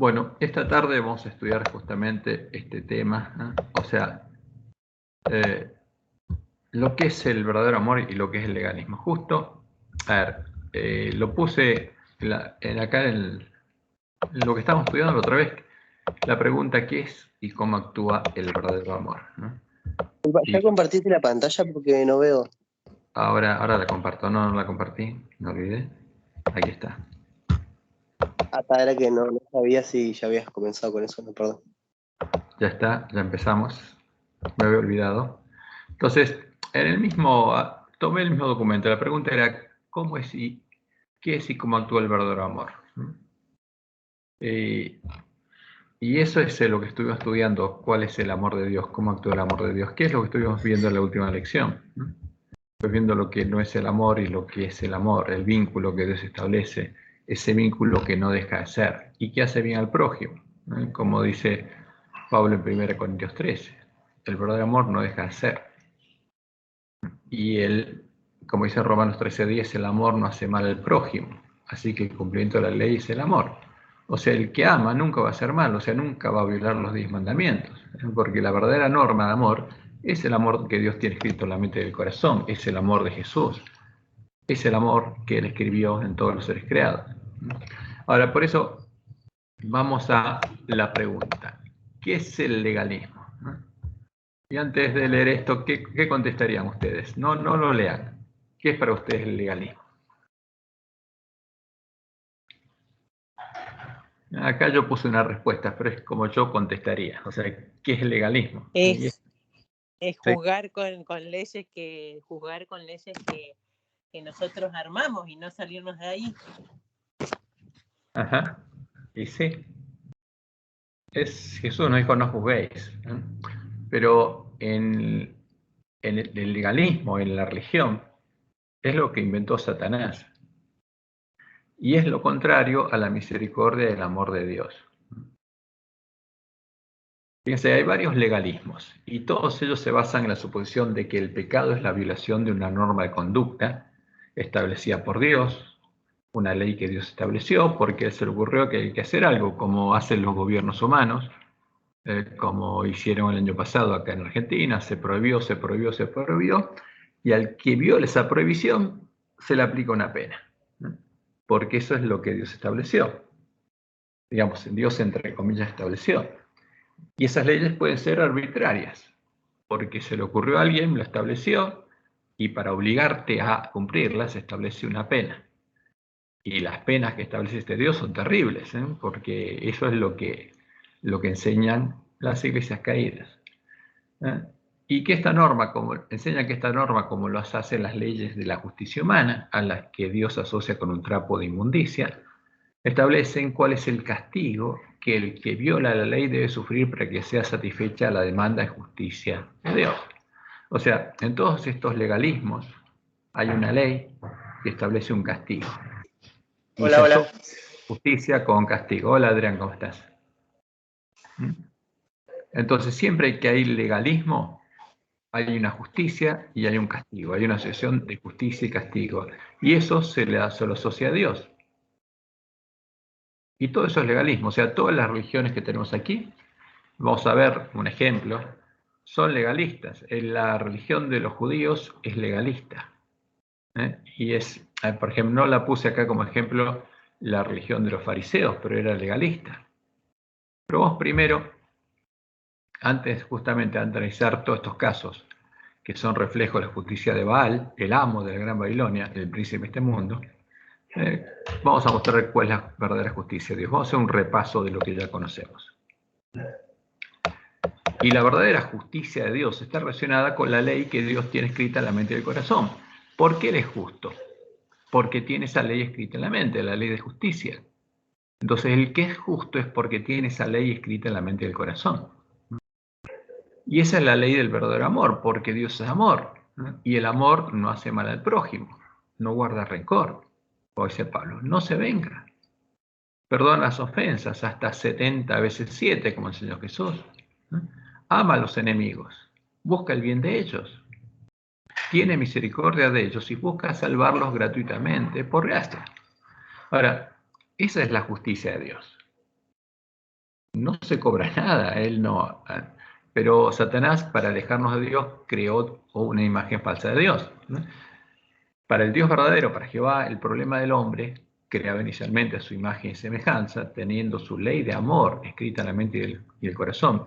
Bueno, esta tarde vamos a estudiar justamente este tema, ¿no? O sea, lo que es el verdadero amor y lo que es el legalismo. Justo, a ver, lo puse acá en lo que estamos estudiando la otra vez, la pregunta qué es y cómo actúa el verdadero amor, ¿no? ¿Ya Y compartiste la pantalla? Porque no veo. ahora la comparto, no la compartí, no olvidé. Aquí está. Era que no sabía si ya habías comenzado con eso, no, perdón. Ya está, ya empezamos. Me había olvidado. Entonces, tomé el mismo documento. La pregunta era, ¿cómo es y qué es y cómo actúa el verdadero amor? Y eso es lo que estuvimos estudiando, cuál es el amor de Dios, cómo actúa el amor de Dios. ¿Qué es lo que estuvimos viendo en la última lección? Estuvimos viendo lo que no es el amor y lo que es el amor, el vínculo que Dios establece, ese vínculo que no deja de ser y que hace bien al prójimo, ¿no? Como dice Pablo en 1 Corintios 13, el verdadero amor no deja de ser. Y como dice Romanos 13:10, el amor no hace mal al prójimo, así que el cumplimiento de la ley es el amor. O sea, el que ama nunca va a hacer mal, o sea, nunca va a violar los 10 mandamientos, porque la verdadera norma de amor es el amor que Dios tiene escrito en la mente del corazón, es el amor de Jesús, es el amor que Él escribió en todos los seres creados. Ahora, por eso vamos a la pregunta, ¿qué es el legalismo? Y antes de leer esto, ¿qué contestarían ustedes? No lo lean. ¿Qué es para ustedes el legalismo? Acá yo puse una respuesta, pero es como yo contestaría. O sea, ¿qué es el legalismo? Es Sí. juzgar con leyes que nosotros armamos y no salirnos de ahí. Ajá. Y sí. Jesús nos dijo no juzguéis. Pero en el legalismo, en la religión, es lo que inventó Satanás. Y es lo contrario a la misericordia y el amor de Dios. Fíjense, hay varios legalismos y todos ellos se basan en la suposición de que el pecado es la violación de una norma de conducta establecida por Dios, una ley que Dios estableció porque se le ocurrió que hay que hacer algo, como hacen los gobiernos humanos, como hicieron el año pasado acá en Argentina, se prohibió, y al que viola esa prohibición se le aplica una pena, ¿no? Porque eso es lo que Dios estableció. Digamos, Dios entre comillas estableció. Y esas leyes pueden ser arbitrarias, porque se le ocurrió a alguien, lo estableció, y para obligarte a cumplirlas establece una pena. Y las penas que establece este Dios son terribles, porque eso es lo que enseñan las iglesias caídas. Y que enseñan que esta norma, como lo hacen las leyes de la justicia humana, a las que Dios asocia con un trapo de inmundicia, establecen cuál es el castigo que el que viola la ley debe sufrir para que sea satisfecha la demanda de justicia de Dios. O sea, en todos estos legalismos hay una ley que establece un castigo. Hola. Justicia con castigo. Hola Adrián, ¿cómo estás? Entonces, siempre que hay legalismo, hay una justicia y hay un castigo. Hay una asociación de justicia y castigo. Y eso se lo asocia a Dios. Y todo eso es legalismo. O sea, todas las religiones que tenemos aquí, vamos a ver un ejemplo, son legalistas. La religión de los judíos es legalista. Y por ejemplo, no la puse acá como ejemplo la religión de los fariseos, pero era legalista. Pero vos primero, antes justamente de analizar todos estos casos, que son reflejos de la justicia de Baal, el amo de la Gran Babilonia, el príncipe de este mundo, vamos a mostrar cuál es la verdadera justicia de Dios. Vamos a hacer un repaso de lo que ya conocemos. Y la verdadera justicia de Dios está relacionada con la ley que Dios tiene escrita en la mente y el corazón. ¿Por qué Él es justo? Porque tiene esa ley escrita en la mente, la ley de justicia. Entonces, el que es justo es porque tiene esa ley escrita en la mente y el corazón. Y esa es la ley del verdadero amor, porque Dios es amor, ¿no? Y el amor no hace mal al prójimo, no guarda rencor. Como dice Pablo, no se venga. Perdona las ofensas hasta 70 veces 7, como enseñó Jesús, ¿no? Ama a los enemigos, busca el bien de ellos, tiene misericordia de ellos y busca salvarlos gratuitamente por gracia. Ahora, esa es la justicia de Dios. no se cobra nada, él no. Pero Satanás, para alejarnos de Dios, creó una imagen falsa de Dios, ¿no? Para el Dios verdadero, para Jehová, el problema del hombre, creado inicialmente a su imagen y semejanza, teniendo su ley de amor escrita en la mente y el corazón,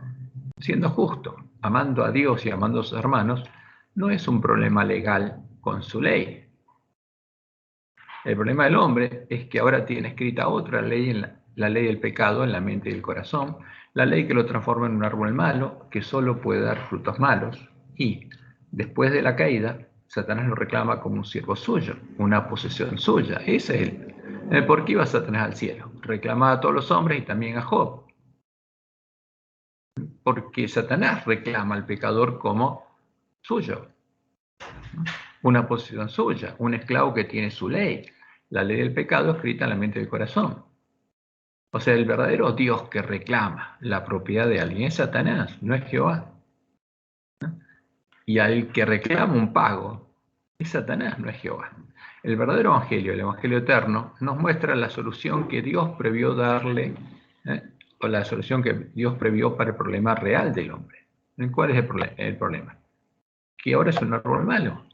siendo justo, amando a Dios y amando a sus hermanos, no es un problema legal con su ley. El problema del hombre es que ahora tiene escrita otra ley, la ley del pecado en la mente y el corazón, la ley que lo transforma en un árbol malo que solo puede dar frutos malos, y después de la caída, Satanás lo reclama como un siervo suyo, una posesión suya. Ese es el por qué iba Satanás al cielo. Reclamaba a todos los hombres y también a Job, porque Satanás reclama al pecador como suyo, una posesión suya, un esclavo que tiene su ley, la ley del pecado escrita en la mente y el corazón. O sea, el verdadero Dios que reclama la propiedad de alguien es Satanás, no es Jehová. Y al que reclama un pago es Satanás, no es Jehová. El verdadero evangelio, el evangelio eterno, nos muestra la solución que Dios previó darle, o la solución que Dios previó para el problema real del hombre. ¿Cuál es el problema? Que ahora es un árbol malo.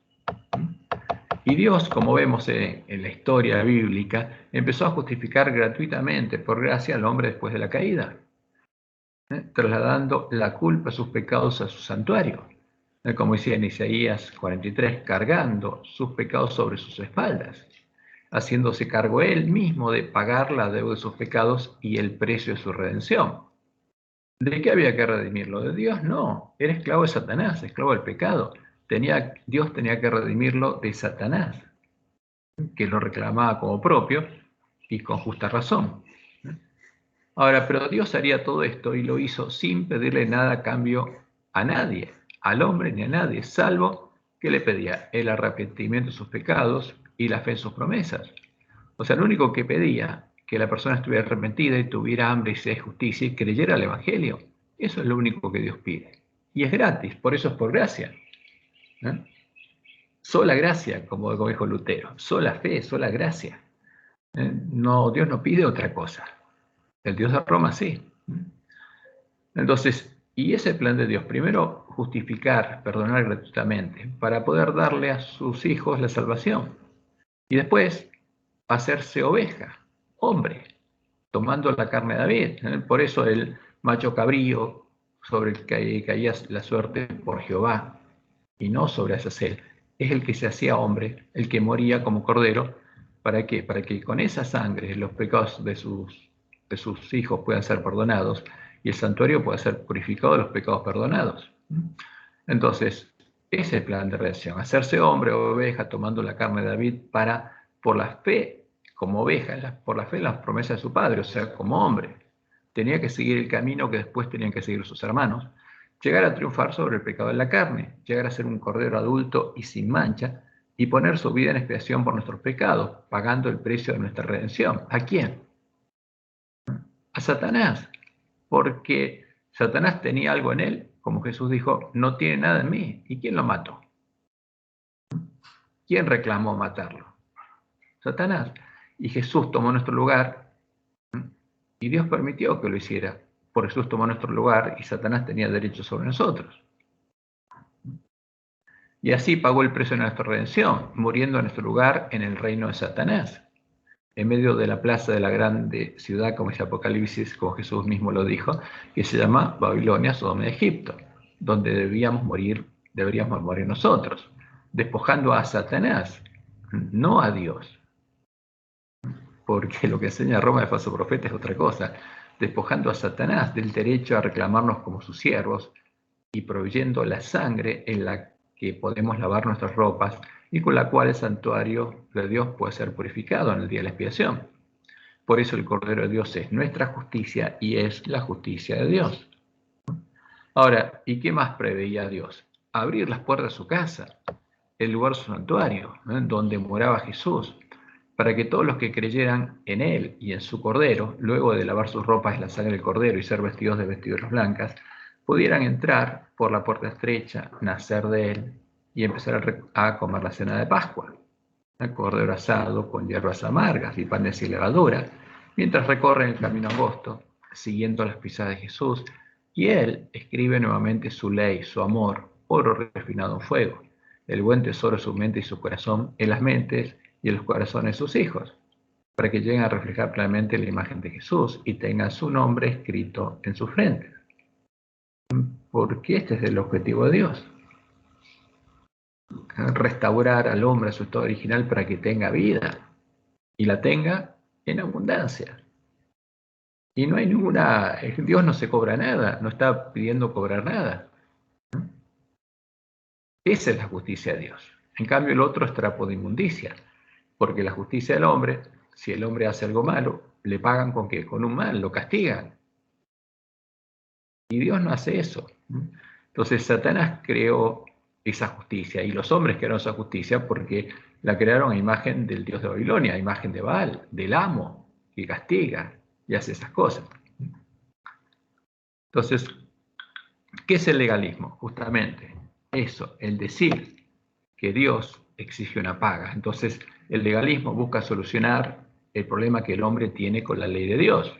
Y Dios, como vemos en la historia bíblica, empezó a justificar gratuitamente, por gracia, al hombre después de la caída, trasladando la culpa de sus pecados a su santuario, como decía en Isaías 43, cargando sus pecados sobre sus espaldas, haciéndose cargo él mismo de pagar la deuda de sus pecados y el precio de su redención. ¿De qué había que redimirlo? ¿De Dios? No, era esclavo de Satanás, esclavo del pecado. Dios tenía que redimirlo de Satanás, que lo reclamaba como propio y con justa razón. Ahora, pero Dios haría todo esto y lo hizo sin pedirle nada a cambio a nadie, al hombre ni a nadie, salvo que le pedía el arrepentimiento de sus pecados y la fe en sus promesas. O sea, lo único que pedía, que la persona estuviera arrepentida y tuviera hambre y sed de justicia y creyera al Evangelio. Eso es lo único que Dios pide. Y es gratis, por eso es por gracia. Sola gracia, como dijo Lutero, sola fe, sola gracia. No, Dios no pide otra cosa. El Dios de Roma sí. Entonces, y ese plan de Dios, primero justificar, perdonar gratuitamente, para poder darle a sus hijos la salvación. Y después, hacerse oveja, hombre, tomando la carne de David. Por eso el macho cabrío sobre el que caía la suerte por Jehová, y no sobre Azazel, es el que se hacía hombre, el que moría como cordero. ¿Para qué? Para que con esa sangre los pecados de sus hijos puedan ser perdonados y el santuario pueda ser purificado de los pecados perdonados. Entonces, ese es el plan de redención, hacerse hombre o oveja tomando la carne de David para, por la fe, como oveja, por la fe en las promesas de su padre, o sea, como hombre. Tenía que seguir el camino que después tenían que seguir sus hermanos, llegar a triunfar sobre el pecado de la carne, llegar a ser un cordero adulto y sin mancha, y poner su vida en expiación por nuestros pecados, pagando el precio de nuestra redención. ¿A quién? A Satanás, porque Satanás tenía algo en él, como Jesús dijo, no tiene nada en mí. ¿Y quién lo mató? ¿Quién reclamó matarlo? Satanás. Y Jesús tomó nuestro lugar, y Dios permitió que lo hiciera. Por Jesús tomó nuestro lugar y Satanás tenía derecho sobre nosotros. Y así pagó el precio de nuestra redención, muriendo en nuestro lugar en el reino de Satanás, en medio de la plaza de la grande ciudad, como dice Apocalipsis, como Jesús mismo lo dijo, que se llama Babilonia, Sodoma de Egipto, donde deberíamos morir nosotros, despojando a Satanás, no a Dios. Porque lo que enseña Roma de falso profeta es otra cosa, despojando a Satanás del derecho a reclamarnos como sus siervos y proveyendo la sangre en la que podemos lavar nuestras ropas y con la cual el santuario de Dios puede ser purificado en el día de la expiación. Por eso el Cordero de Dios es nuestra justicia y es la justicia de Dios. Ahora, ¿y qué más preveía Dios? Abrir las puertas de su casa, el lugar de su santuario, donde moraba Jesús, para que todos los que creyeran en Él y en su Cordero, luego de lavar sus ropas en la sangre del Cordero y ser vestidos de vestiduras blancas, pudieran entrar por la puerta estrecha, nacer de Él y empezar a comer la cena de Pascua, el cordero asado con hierbas amargas y panes sin levadura, mientras recorren el camino angosto, siguiendo las pisadas de Jesús, y él escribe nuevamente su ley, su amor, oro refinado en fuego, el buen tesoro de su mente y su corazón en las mentes y en los corazones de sus hijos, para que lleguen a reflejar plenamente la imagen de Jesús y tengan su nombre escrito en su frente. Porque este es el objetivo de Dios. Restaurar al hombre a su estado original para que tenga vida y la tenga en abundancia. Y no hay ninguna, Dios no se cobra nada, no está pidiendo cobrar nada. Esa es la justicia de Dios. En cambio, el otro es trapo de inmundicia, porque la justicia del hombre, si el hombre hace algo malo, le pagan ¿con qué? Con un mal, lo castigan. Y Dios no hace eso. Entonces, Satanás creó esa justicia, y los hombres crearon esa justicia porque la crearon a imagen del dios de Babilonia, a imagen de Baal, del amo, que castiga y hace esas cosas. Entonces, ¿qué es el legalismo? Justamente eso, el decir que Dios exige una paga. Entonces, el legalismo busca solucionar el problema que el hombre tiene con la ley de Dios,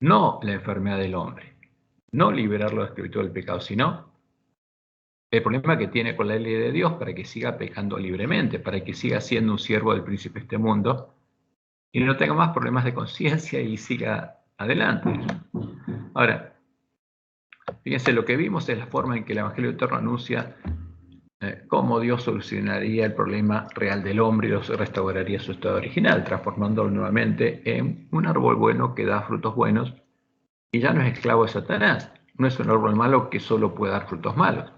no la enfermedad del hombre, no liberarlo de la esclavitud del pecado, sino el problema que tiene con la ley de Dios para que siga pecando libremente, para que siga siendo un siervo del príncipe de este mundo y no tenga más problemas de conciencia y siga adelante. Ahora, fíjense, lo que vimos es la forma en que el Evangelio Eterno anuncia cómo Dios solucionaría el problema real del hombre y los restauraría su estado original, transformándolo nuevamente en un árbol bueno que da frutos buenos y ya no es esclavo de Satanás, no es un árbol malo que solo puede dar frutos malos.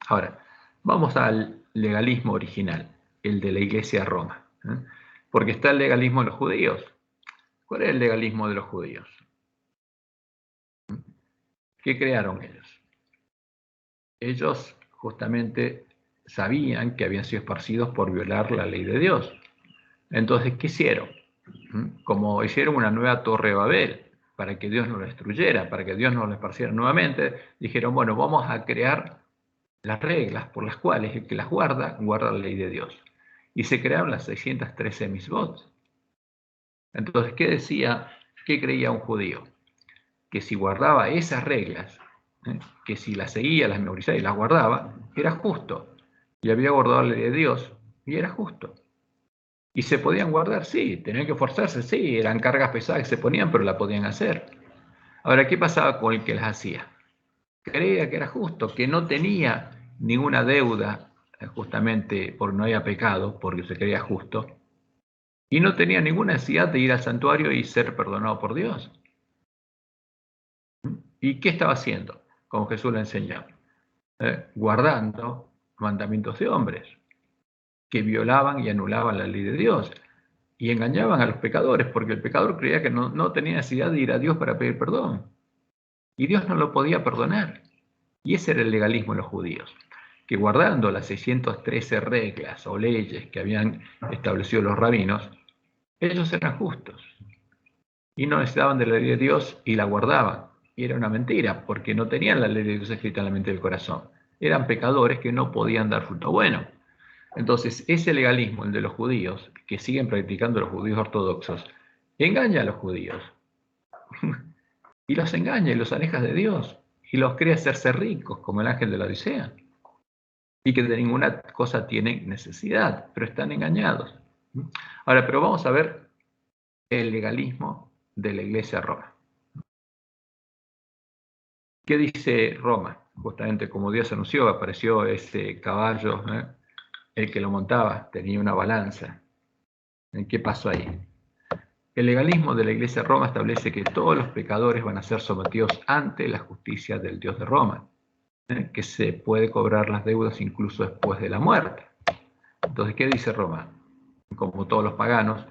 Ahora, vamos al legalismo original, el de la Iglesia de Roma, porque está el legalismo de los judíos. ¿Cuál es el legalismo de los judíos? ¿Qué crearon ellos? Ellos justamente sabían que habían sido esparcidos por violar la ley de Dios. Entonces, ¿qué hicieron? Como hicieron una nueva torre de Babel, para que Dios no lo destruyera, para que Dios no lo esparciera nuevamente, dijeron, bueno, vamos a crear las reglas por las cuales el que las guarda, guarda la ley de Dios. Y se crearon las 613 misbot. Entonces, ¿qué creía un judío? Que si guardaba esas reglas, que si las seguía, las memorizaba y las guardaba, era justo. Y había guardado la ley de Dios y era justo. Y se podían guardar, sí, tenían que esforzarse, sí, eran cargas pesadas que se ponían, pero la podían hacer. Ahora, ¿qué pasaba con el que las hacía? Creía que era justo, que no tenía ninguna deuda, justamente porque no había pecado, porque se creía justo, y no tenía ninguna necesidad de ir al santuario y ser perdonado por Dios. ¿Y qué estaba haciendo? Como Jesús le enseñó, guardando mandamientos de hombres que violaban y anulaban la ley de Dios y engañaban a los pecadores, porque el pecador creía que no tenía necesidad de ir a Dios para pedir perdón, y Dios no lo podía perdonar. Y ese era el legalismo de los judíos, que guardando las 613 reglas o leyes que habían establecido los rabinos, ellos eran justos y no necesitaban de la ley de Dios y la guardaban. Y era una mentira, porque no tenían la ley de Dios escrita en la mente del corazón. Eran pecadores que no podían dar fruto bueno. Entonces, ese legalismo, el de los judíos, que siguen practicando los judíos ortodoxos, engaña a los judíos. Y los engaña y los aleja de Dios. Y los cree hacerse ricos, como el ángel de la Odisea. Y que de ninguna cosa tienen necesidad, pero están engañados. Ahora, pero vamos a ver el legalismo de la Iglesia de Roma. ¿Qué dice Roma? Justamente como Dios anunció, apareció ese caballo, el que lo montaba tenía una balanza. ¿Qué pasó ahí? El legalismo de la Iglesia de Roma establece que todos los pecadores van a ser sometidos ante la justicia del Dios de Roma, que se puede cobrar las deudas incluso después de la muerte. Entonces, ¿qué dice Roma? Como todos los paganos,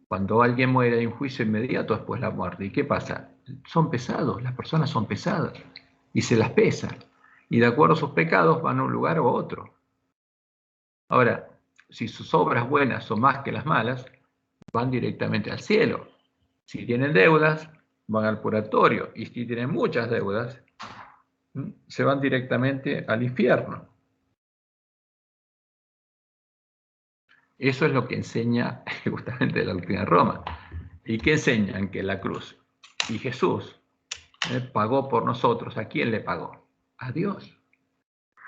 cuando alguien muere hay un juicio inmediato después de la muerte. ¿Y qué pasa? Son pesados, las personas son pesadas y se las pesa. Y de acuerdo a sus pecados van a un lugar o a otro. Ahora, si sus obras buenas son más que las malas, van directamente al cielo. Si tienen deudas, van al purgatorio. Y si tienen muchas deudas, se van directamente al infierno. Eso es lo que enseña justamente la doctrina de Roma. ¿Y qué enseñan? Que la cruz. Y Jesús pagó por nosotros. ¿A quién le pagó? A Dios.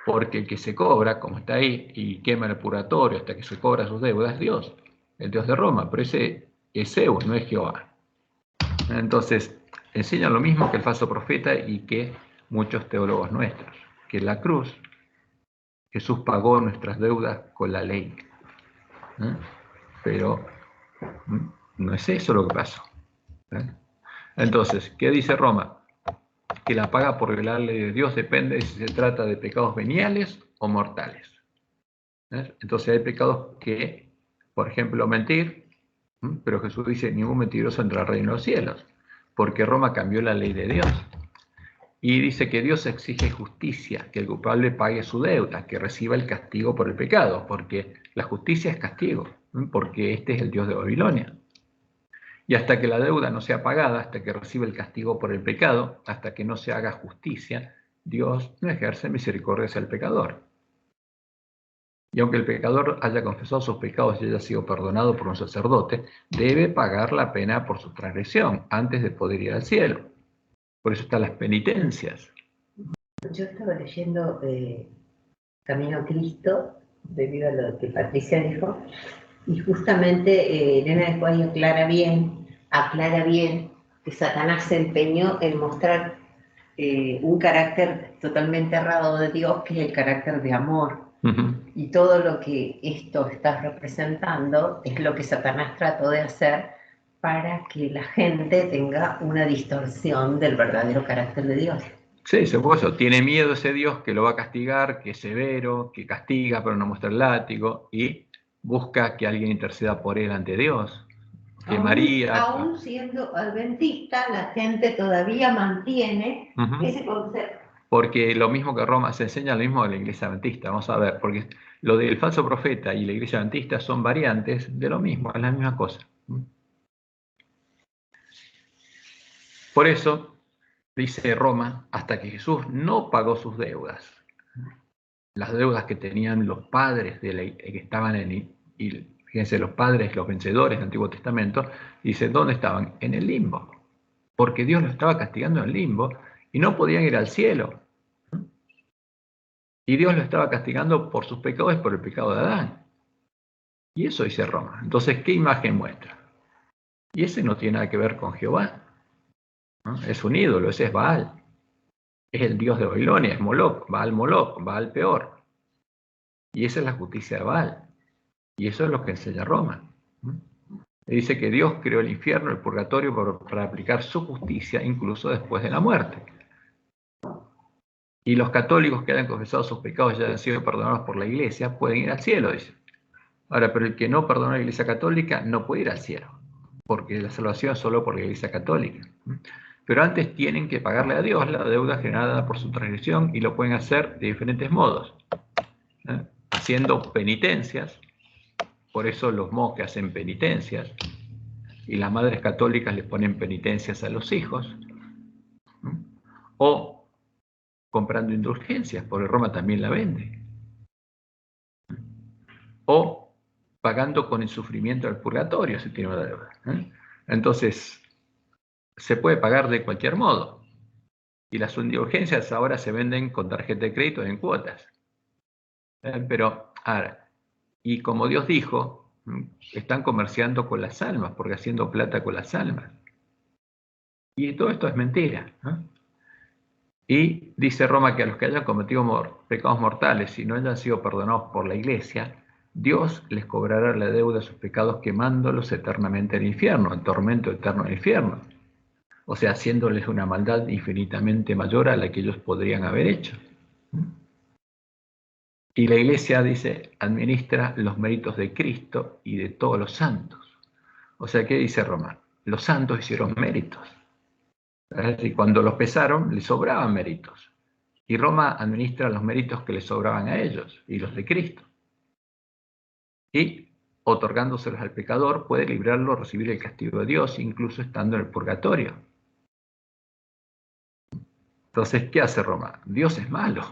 Porque el que se cobra, como está ahí, y quema el purgatorio hasta que se cobra sus deudas, es Dios, el Dios de Roma. Pero ese es Zeus, no es Jehová. Entonces, enseña lo mismo que el falso profeta y que muchos teólogos nuestros. Que en la cruz, Jesús pagó nuestras deudas con la ley. Pero no es eso lo que pasó. Entonces, ¿qué dice Roma? Que la paga por violar la ley de Dios depende de si se trata de pecados veniales o mortales. Entonces hay pecados que, por ejemplo, mentir, pero Jesús dice, ningún mentiroso entra al reino de los cielos, porque Roma cambió la ley de Dios. Y dice que Dios exige justicia, que el culpable pague su deuda, que reciba el castigo por el pecado, porque la justicia es castigo, porque este es el Dios de Babilonia. Y hasta que la deuda no sea pagada, hasta que reciba el castigo por el pecado, hasta que no se haga justicia, Dios no ejerce misericordia hacia el pecador. Y aunque el pecador haya confesado sus pecados y haya sido perdonado por un sacerdote, debe pagar la pena por su transgresión antes de poder ir al cielo. Por eso están las penitencias. Yo estaba leyendo Camino a Cristo, debido a lo que Patricia dijo, y justamente Elena de Cuay aclara bien que Satanás se empeñó en mostrar un carácter totalmente errado de Dios, que es el carácter de amor. Y todo lo que esto está representando es lo que Satanás trató de hacer para que la gente tenga una distorsión del verdadero carácter de Dios. Sí, eso. Tiene miedo ese Dios que lo va a castigar, que es severo, que castiga pero no muestra el látigo, y busca que alguien interceda por él ante Dios. Que María... Aún siendo adventista, la gente todavía mantiene ese concepto. Porque lo mismo que Roma se enseña lo mismo de la iglesia adventista, vamos a ver, porque lo del falso profeta y la iglesia adventista son variantes de lo mismo, es la misma cosa. Por eso, dice Roma, hasta que Jesús no pagó sus deudas, las deudas que tenían los padres que estaban y fíjense, los padres, los vencedores del Antiguo Testamento, dice, ¿dónde estaban? En el limbo, porque Dios los estaba castigando en el limbo y no podían ir al cielo. Y Dios lo estaba castigando por sus pecados y por el pecado de Adán. Y eso dice Roma. Entonces, ¿qué imagen muestra? Y ese no tiene nada que ver con Jehová, ¿no? Es un ídolo, ese es Baal. Es el dios de Babilonia, es Moloch, Baal peor. Y esa es la justicia de Baal. Y eso es lo que enseña Roma. Dice que Dios creó el infierno, el purgatorio, para aplicar su justicia incluso después de la muerte. Y los católicos que hayan confesado sus pecados y hayan sido perdonados por la iglesia pueden ir al cielo, dice. Ahora, pero el que no perdonó a la iglesia católica no puede ir al cielo, porque la salvación es solo por la iglesia católica. Pero antes tienen que pagarle a Dios la deuda generada por su transgresión, y lo pueden hacer de diferentes modos. Haciendo penitencias, por eso los monjes hacen penitencias, y las madres católicas les ponen penitencias a los hijos, o comprando indulgencias, porque Roma también la vende, o pagando con el sufrimiento del purgatorio si tiene una deuda. Entonces, se puede pagar de cualquier modo, y las indulgencias ahora se venden con tarjeta de crédito en cuotas. Pero, ahora, y como Dios dijo, están comerciando con las almas, porque haciendo plata con las almas. Y todo esto es mentira, ¿no? Y dice Roma que a los que hayan cometido pecados mortales y no hayan sido perdonados por la iglesia, Dios les cobrará la deuda de sus pecados quemándolos eternamente en el infierno, en tormento eterno en el infierno. O sea, haciéndoles una maldad infinitamente mayor a la que ellos podrían haber hecho. Y la iglesia, dice, administra los méritos de Cristo y de todos los santos. O sea, ¿qué dice Roma? Los santos hicieron méritos. Y cuando los pesaron, les sobraban méritos. Y Roma administra los méritos que les sobraban a ellos y los de Cristo. Y, otorgándoselos al pecador, puede librarlo a recibir el castigo de Dios, incluso estando en el purgatorio. Entonces, ¿qué hace Roma? Dios es malo.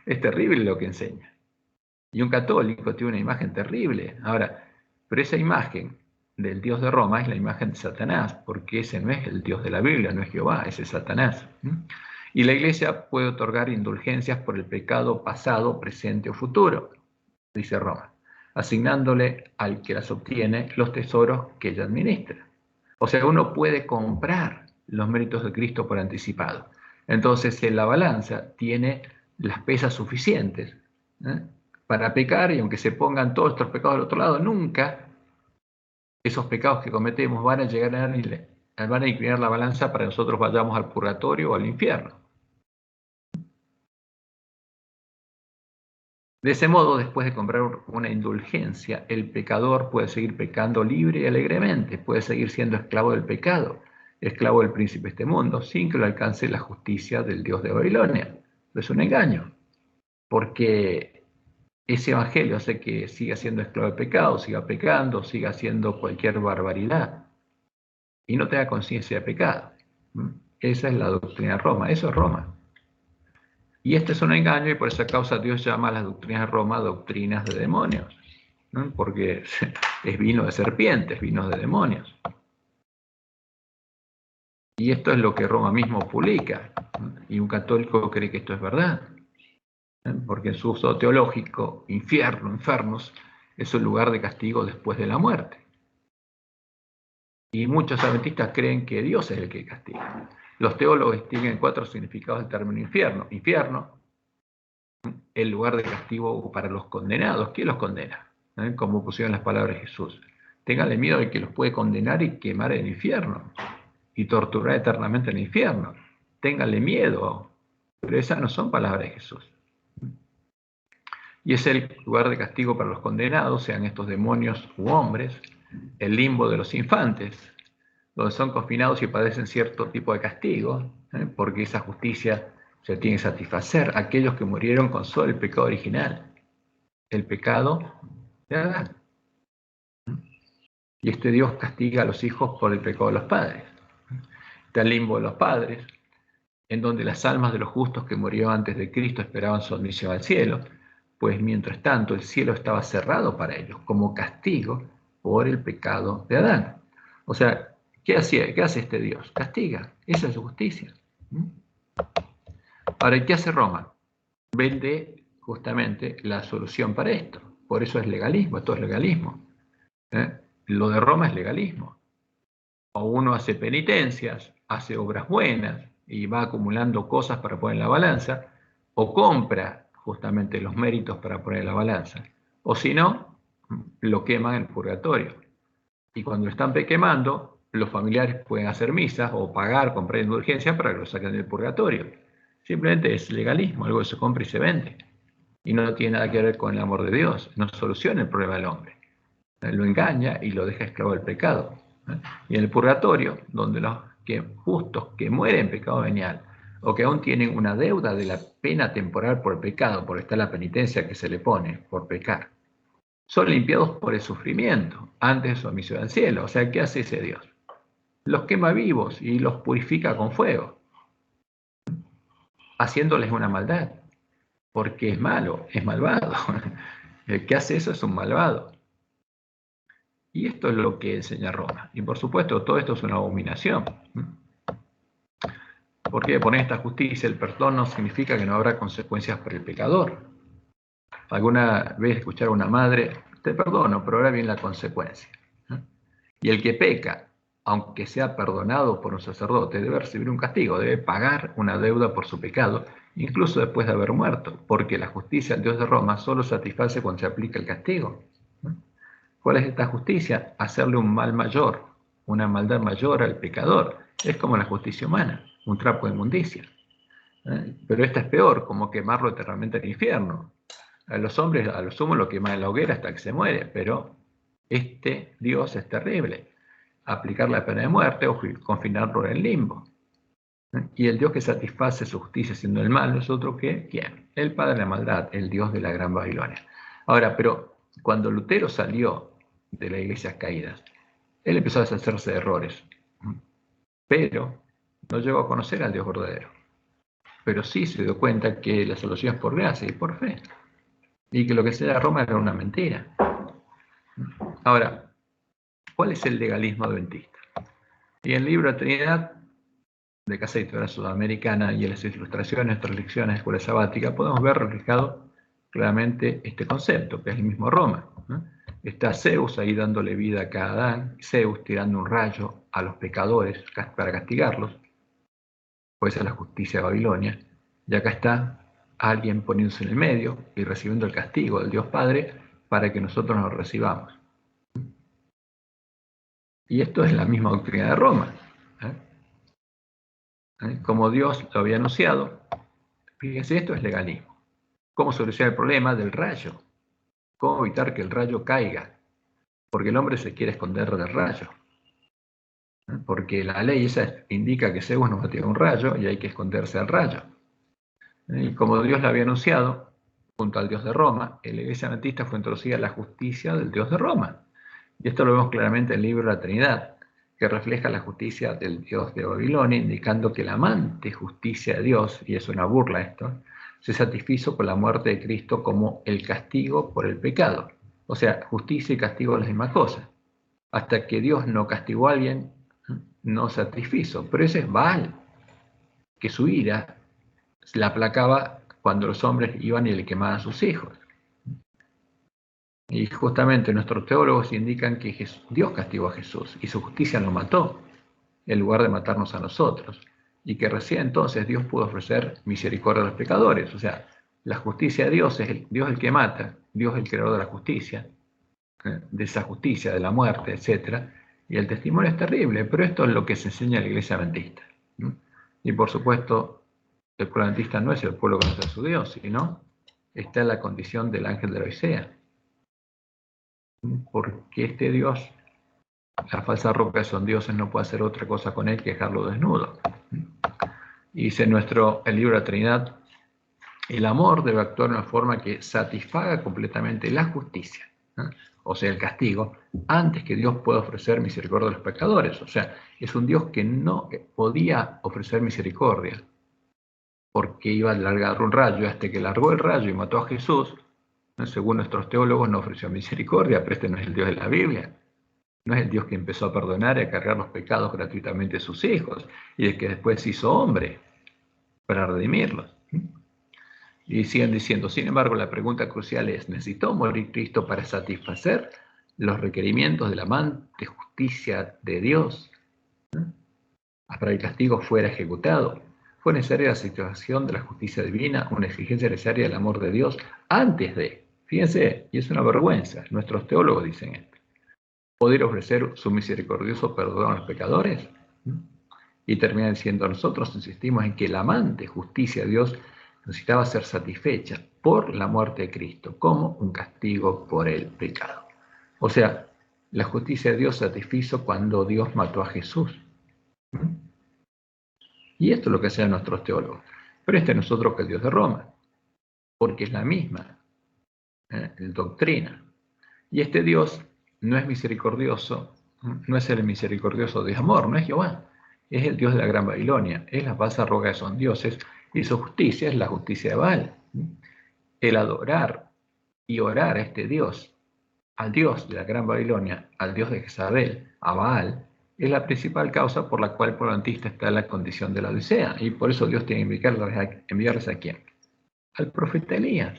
Es terrible lo que enseña. Y un católico tiene una imagen terrible. Ahora, pero esa imagen del Dios de Roma es la imagen de Satanás, porque ese no es el Dios de la Biblia, no es Jehová, ese es Satanás. Y la Iglesia puede otorgar indulgencias por el pecado pasado, presente o futuro, dice Roma, asignándole al que las obtiene los tesoros que ella administra. O sea, uno puede comprar los méritos de Cristo por anticipado. Entonces, en la balanza tiene las pesas suficientes para pecar, y aunque se pongan todos estos pecados al otro lado, nunca esos pecados que cometemos van a llegar van a inclinar la balanza para que nosotros vayamos al purgatorio o al infierno. De ese modo, después de comprar una indulgencia, el pecador puede seguir pecando libre y alegremente, puede seguir siendo esclavo del pecado, esclavo del príncipe de este mundo, sin que lo alcance la justicia del Dios de Babilonia. Es un engaño, porque ese evangelio hace que siga siendo esclavo del pecado, siga pecando, siga haciendo cualquier barbaridad y no tenga conciencia de pecado. Esa es la doctrina de Roma, eso es Roma. Y este es un engaño, y por esa causa Dios llama a las doctrinas de Roma doctrinas de demonios, ¿no? Porque es vino de serpientes, vino de demonios. Y esto es lo que Roma mismo publica, ¿no? Y un católico cree que esto es verdad, ¿no? Porque en su uso teológico, infernos, es un lugar de castigo después de la muerte. Y muchos adventistas creen que Dios es el que castiga. Los teólogos tienen 4 significados del término infierno. Infierno, el lugar de castigo para los condenados. ¿Quién los condena? Como pusieron las palabras de Jesús. Ténganle miedo al que los puede condenar y quemar en el infierno y torturar eternamente en el infierno. Ténganle miedo. Pero esas no son palabras de Jesús. Y es el lugar de castigo para los condenados, sean estos demonios u hombres, el limbo de los infantes, donde son confinados y padecen cierto tipo de castigo, porque esa justicia se tiene que satisfacer. Aquellos que murieron con solo el pecado original, el pecado de Adán. Y este Dios castiga a los hijos por el pecado de los padres. Está el limbo de los padres, en donde las almas de los justos que murieron antes de Cristo esperaban su admisión al cielo, pues mientras tanto el cielo estaba cerrado para ellos, como castigo por el pecado de Adán. O sea, ¿qué hace este Dios? Castiga. Esa es su justicia. Ahora, ¿qué hace Roma? Vende justamente la solución para esto. Por eso es legalismo, esto es legalismo. Lo de Roma es legalismo. O uno hace penitencias, hace obras buenas y va acumulando cosas para poner en la balanza, o compra justamente los méritos para poner en la balanza. O si no, lo queman en el purgatorio. Y cuando lo están quemando, los familiares pueden hacer misas o comprar indulgencia para que lo saquen del purgatorio. Simplemente es legalismo, algo que se compra y se vende. Y no tiene nada que ver con el amor de Dios. No soluciona el problema del hombre. Lo engaña y lo deja esclavo del pecado. Y en el purgatorio, donde los justos que mueren en pecado venial, o que aún tienen una deuda de la pena temporal por el pecado, por esta la penitencia que se le pone por pecar, son limpiados por el sufrimiento antes de su admisión al cielo. O sea, ¿qué hace ese Dios? Los quema vivos y los purifica con fuego, haciéndoles una maldad, porque es malo, es malvado. El que hace eso es un malvado. Y esto es lo que enseña Roma. Y por supuesto, todo esto es una abominación. Porque poner esta justicia, el perdón, no significa que no habrá consecuencias para el pecador. Alguna vez escuchar a una madre, te perdono, pero ahora viene la consecuencia. Y el que peca, aunque sea perdonado por un sacerdote, debe recibir un castigo, debe pagar una deuda por su pecado, incluso después de haber muerto, porque la justicia del Dios de Roma solo satisface cuando se aplica el castigo. ¿Cuál es esta justicia? Hacerle un mal mayor, una maldad mayor al pecador. Es como la justicia humana, un trapo de inmundicia. Pero esta es peor, como quemarlo eternamente en el infierno. A los hombres, a lo sumo, lo queman en la hoguera hasta que se muere, pero este Dios es terrible. Aplicar la pena de muerte o confinarlo en el limbo. Y el Dios que satisface su justicia siendo el mal no es otro que ¿quién? El padre de la maldad, el Dios de la gran Babilonia. Ahora, pero cuando Lutero salió de las iglesias caídas, él empezó a deshacerse de errores, pero no llegó a conocer al Dios verdadero. Pero sí se dio cuenta que la solución es por gracia y por fe, y que lo que se da a Roma era una mentira. Ahora, ¿Cuál es el legalismo adventista? Y en el libro de Trinidad, de Casa Editorial Sudamericana, y en las ilustraciones de nuestras lecciones de escuela sabática, podemos ver reflejado claramente este concepto, que es el mismo Roma, ¿no? Está Zeus ahí dándole vida a cada Adán, Zeus tirando un rayo a los pecadores para castigarlos, pues es la justicia de Babilonia, y acá está alguien poniéndose en el medio y recibiendo el castigo del Dios Padre para que nosotros nos recibamos. Y esto es la misma doctrina de Roma. Como Dios lo había anunciado, fíjense, esto es legalismo. ¿Cómo solucionar el problema del rayo? ¿Cómo evitar que el rayo caiga? Porque el hombre se quiere esconder del rayo. Porque la ley esa indica que Zeus nos va a tirar un rayo y hay que esconderse del rayo. Y como Dios lo había anunciado, junto al Dios de Roma, en la Iglesia adventista fue introducida la justicia del Dios de Roma. Y esto lo vemos claramente en el libro de la Trinidad, que refleja la justicia del Dios de Babilonia, indicando que la amante justicia de Dios, y es una burla esto, se satisfizo con la muerte de Cristo como el castigo por el pecado. O sea, justicia y castigo es la misma cosa. Hasta que Dios no castigó a alguien, no satisfizo. Pero ese es Baal, que su ira la aplacaba cuando los hombres iban y le quemaban a sus hijos. Y justamente nuestros teólogos indican que Dios castigó a Jesús y su justicia lo mató, en lugar de matarnos a nosotros. Y que recién entonces Dios pudo ofrecer misericordia a los pecadores. O sea, la justicia de Dios es Dios el que mata, Dios es el creador de la justicia, de esa justicia, de la muerte, etc. Y el testimonio es terrible, pero esto es lo que se enseña en la Iglesia adventista. Y por supuesto, el pueblo adventista no es el pueblo que no es su Dios, sino está en la condición del ángel de la Odisea. Porque este Dios, la falsa roca son dioses, no puede hacer otra cosa con él que dejarlo desnudo. Y dice el libro de la Trinidad, el amor debe actuar de una forma que satisfaga completamente la justicia, o sea, el castigo, antes que Dios pueda ofrecer misericordia a los pecadores. O sea, es un Dios que no podía ofrecer misericordia, porque iba a largar un rayo, hasta que largó el rayo y mató a Jesús. Según nuestros teólogos, no ofreció misericordia, pero este no es el Dios de la Biblia. No es el Dios que empezó a perdonar y a cargar los pecados gratuitamente a sus hijos, y el que después se hizo hombre para redimirlos. Y siguen diciendo, sin embargo, la pregunta crucial es, ¿necesitó morir Cristo para satisfacer los requerimientos de la amante justicia de Dios? Para que el castigo fuera ejecutado. Fue necesaria la situación de la justicia divina, una exigencia necesaria del amor de Dios antes de, fíjense, y es una vergüenza, nuestros teólogos dicen esto, poder ofrecer su misericordioso perdón a los pecadores. Y termina diciendo, nosotros insistimos en que la amante justicia de Dios necesitaba ser satisfecha por la muerte de Cristo, como un castigo por el pecado. O sea, la justicia de Dios satisfizo cuando Dios mató a Jesús. Y esto es lo que hacen nuestros teólogos. Pero este no es otro que el Dios de Roma, porque es la misma doctrina. Y este Dios no es misericordioso, no es el misericordioso de amor, no es Jehová, es el Dios de la Gran Babilonia, es la falsa roca de son dioses, y su justicia es la justicia de Baal. El adorar y orar a este Dios, al Dios de la Gran Babilonia, al Dios de Jezabel, a Baal, es la principal causa por la cual el pueblo adventista está en la condición de la Odisea. Y por eso Dios tiene que enviarles a quién? Al profeta Elías.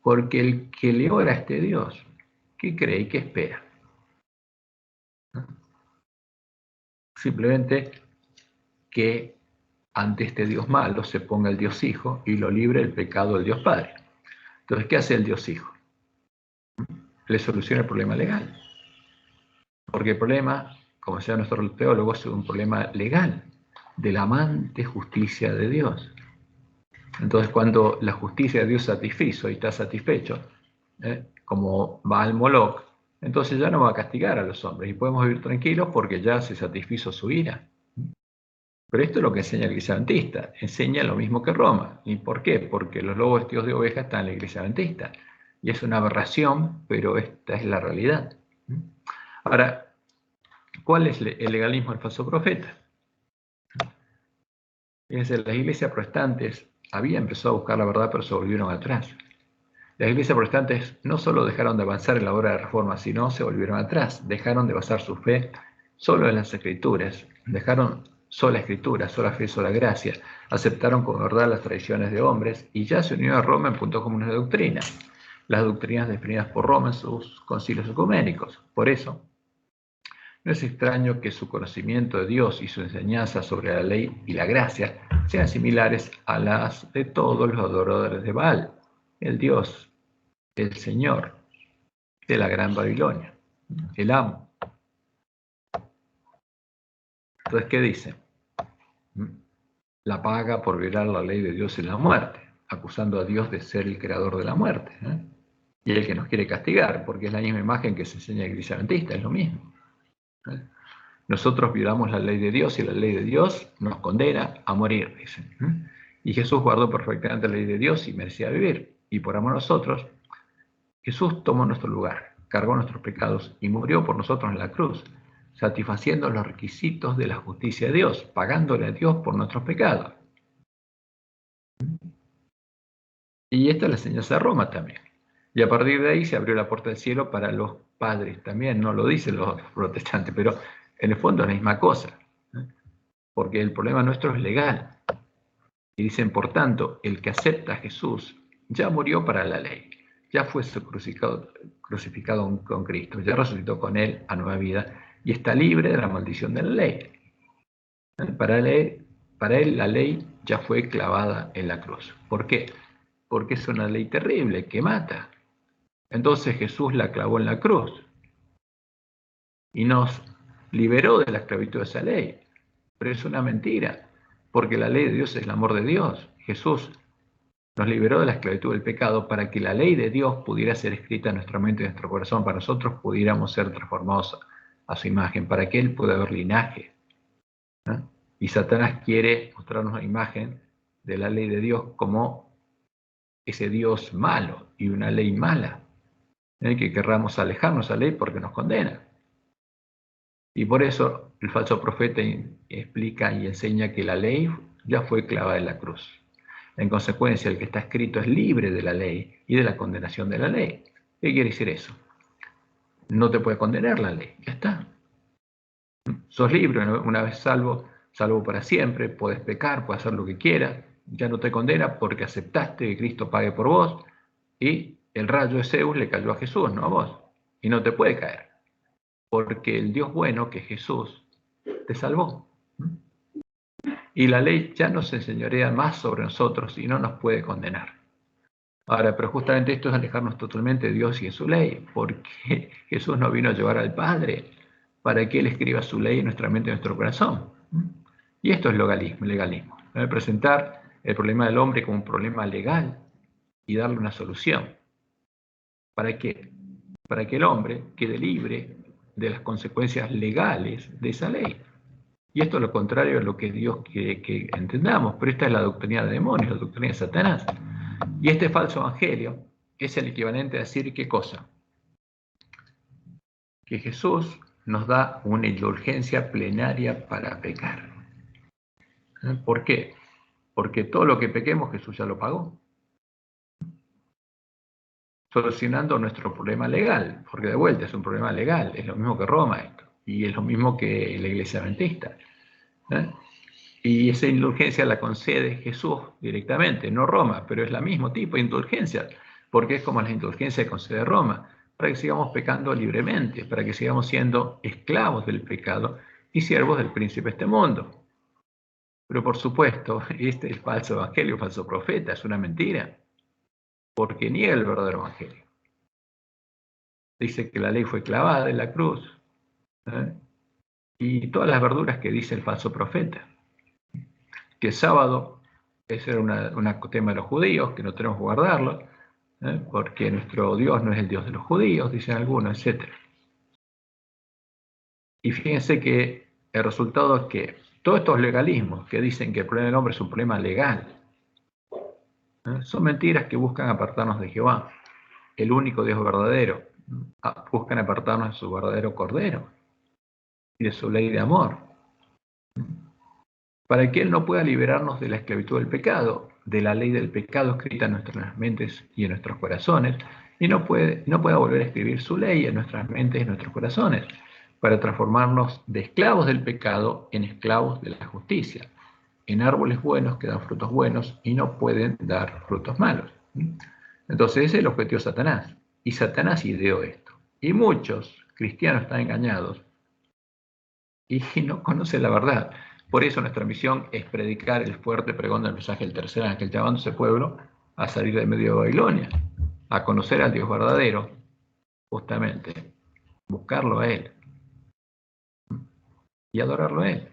Porque el que le ora a este Dios, ¿qué cree y qué espera? Simplemente que ante este Dios malo se ponga el Dios Hijo y lo libre del pecado del Dios Padre. Entonces, ¿qué hace el Dios Hijo? Le soluciona el problema legal. Porque el problema, como decían nuestros teólogos, es un problema legal, de la amante justicia de Dios. Entonces, cuando la justicia de Dios satisfizo y está satisfecho, como Baal Moloch, entonces ya no va a castigar a los hombres y podemos vivir tranquilos porque ya se satisfizo su ira. Pero esto es lo que enseña la Iglesia adventista, enseña lo mismo que Roma. ¿Y por qué? Porque los lobos vestidos de oveja están en la Iglesia adventista. Y es una aberración, pero esta es la realidad. Ahora, ¿cuál es el legalismo del falso profeta? Fíjense, las iglesias protestantes habían empezado a buscar la verdad, pero se volvieron atrás. Las iglesias protestantes no solo dejaron de avanzar en la obra de reforma, sino se volvieron atrás, dejaron de basar su fe solo en las escrituras, dejaron sola escritura, sola fe, sola gracia, aceptaron como verdad las tradiciones de hombres y ya se unió a Roma en puntos comunes de doctrina, las doctrinas definidas por Roma en sus concilios ecuménicos. Por eso, no es extraño que su conocimiento de Dios y su enseñanza sobre la ley y la gracia sean similares a las de todos los adoradores de Baal, el Dios, el Señor de la Gran Babilonia, el amo. Entonces, ¿qué dice? La paga por violar la ley de Dios es la muerte, acusando a Dios de ser el creador de la muerte, y el que nos quiere castigar, porque es la misma imagen que se enseña en la Iglesia Adventista, es lo mismo. Nosotros violamos la ley de Dios y la ley de Dios nos condena a morir, dicen. Y Jesús guardó perfectamente la ley de Dios y merecía vivir. Y por amor a nosotros, Jesús tomó nuestro lugar, cargó nuestros pecados y murió por nosotros en la cruz, satisfaciendo los requisitos de la justicia de Dios, pagándole a Dios por nuestros pecados. Y esta es la enseñanza de Roma también. Y a partir de ahí se abrió la puerta del cielo para los padres también, no lo dicen los protestantes, pero en el fondo es la misma cosa, porque el problema nuestro es legal. Y dicen, por tanto, el que acepta a Jesús ya murió para la ley, ya fue crucificado con Cristo, ya resucitó con Él a nueva vida y está libre de la maldición de la ley. Para él la ley ya fue clavada en la cruz. ¿Por qué? Porque es una ley terrible que mata. Entonces Jesús la clavó en la cruz y nos liberó de la esclavitud de esa ley. Pero es una mentira, porque la ley de Dios es el amor de Dios. Jesús nos liberó de la esclavitud del pecado para que la ley de Dios pudiera ser escrita en nuestra mente y en nuestro corazón, para nosotros pudiéramos ser transformados a su imagen, para que Él pueda haber linaje. Y Satanás quiere mostrarnos una imagen de la ley de Dios como ese Dios malo y una ley mala, que querramos alejarnos de la ley porque nos condena. Y por eso el falso profeta explica y enseña que la ley ya fue clavada en la cruz. En consecuencia, el que está escrito es libre de la ley y de la condenación de la ley. ¿Qué quiere decir eso? No te puede condenar la ley, ya está. Sos libre, una vez salvo para siempre, puedes pecar, puedes hacer lo que quieras, ya no te condena porque aceptaste que Cristo pague por vos y el rayo de Zeus le cayó a Jesús, no a vos, y no te puede caer, porque el Dios bueno, que es Jesús, te salvó. Y la ley ya no se enseñorea más sobre nosotros y no nos puede condenar. Ahora, pero justamente esto es alejarnos totalmente de Dios y de su ley, porque Jesús no vino a llevar al Padre para que Él escriba su ley en nuestra mente y en nuestro corazón. Y esto es legalismo. Presentar el problema del hombre como un problema legal y darle una solución. ¿Para qué? Para que el hombre quede libre de las consecuencias legales de esa ley. Y esto es lo contrario a lo que Dios quiere que entendamos, pero esta es la doctrina de demonios, la doctrina de Satanás. Y este falso evangelio es el equivalente a decir ¿qué cosa? Que Jesús nos da una indulgencia plenaria para pecar. ¿Por qué? Porque todo lo que pequemos Jesús ya lo pagó. Solucionando nuestro problema legal, porque de vuelta es un problema legal, es lo mismo que Roma esto, y es lo mismo que la Iglesia Adventista. Y esa indulgencia la concede Jesús directamente, no Roma, pero es el mismo tipo de indulgencia, porque es como la indulgencia que concede Roma, para que sigamos pecando libremente, para que sigamos siendo esclavos del pecado y siervos del príncipe de este mundo. Pero por supuesto, este es el falso evangelio, el falso profeta, es una mentira, porque niega el verdadero evangelio. Dice que la ley fue clavada en la cruz, y todas las verduras que dice el falso profeta. Que el sábado, ese era un tema de los judíos, que no tenemos que guardarlo, porque nuestro Dios no es el Dios de los judíos, dicen algunos, etc. Y fíjense que el resultado es que todos estos legalismos que dicen que el problema del hombre es un problema legal, son mentiras que buscan apartarnos de Jehová, el único Dios verdadero. Buscan apartarnos de su verdadero Cordero y de su ley de amor, para que Él no pueda liberarnos de la esclavitud del pecado. de la ley del pecado escrita en nuestras mentes y en nuestros corazones, y no pueda volver a escribir su ley en nuestras mentes y en nuestros corazones, para transformarnos de esclavos del pecado en esclavos de la justicia, en árboles buenos que dan frutos buenos y no pueden dar frutos malos. Entonces ese es el objetivo de Satanás, y Satanás ideó esto. Y muchos cristianos están engañados y no conocen la verdad. Por eso nuestra misión es predicar el fuerte pregón del mensaje del tercer ángel, llamando a ese pueblo a salir de medio de Babilonia, a conocer al Dios verdadero, justamente, buscarlo a Él y adorarlo a Él.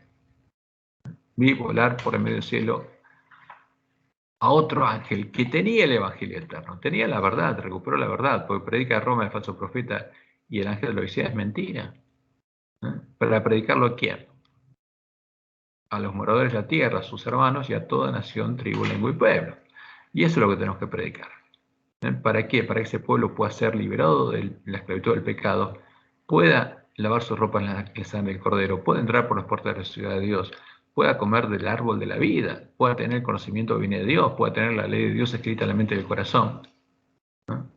Vi volar por el medio del cielo a otro ángel que tenía el evangelio eterno, tenía la verdad, recuperó la verdad, porque predica a Roma el falso profeta y el ángel de la Odisea es mentira. ¿Para predicarlo a quién? A los moradores de la tierra, a sus hermanos y a toda nación, tribu, lengua y pueblo. Y eso es lo que tenemos que predicar. ¿Para qué? Para que ese pueblo pueda ser liberado de la esclavitud del pecado, pueda lavar su ropa en la sangre del Cordero, pueda entrar por las puertas de la ciudad de Dios, pueda comer del árbol de la vida, pueda tener el conocimiento que viene de Dios, pueda tener la ley de Dios escrita en la mente del corazón, ¿no?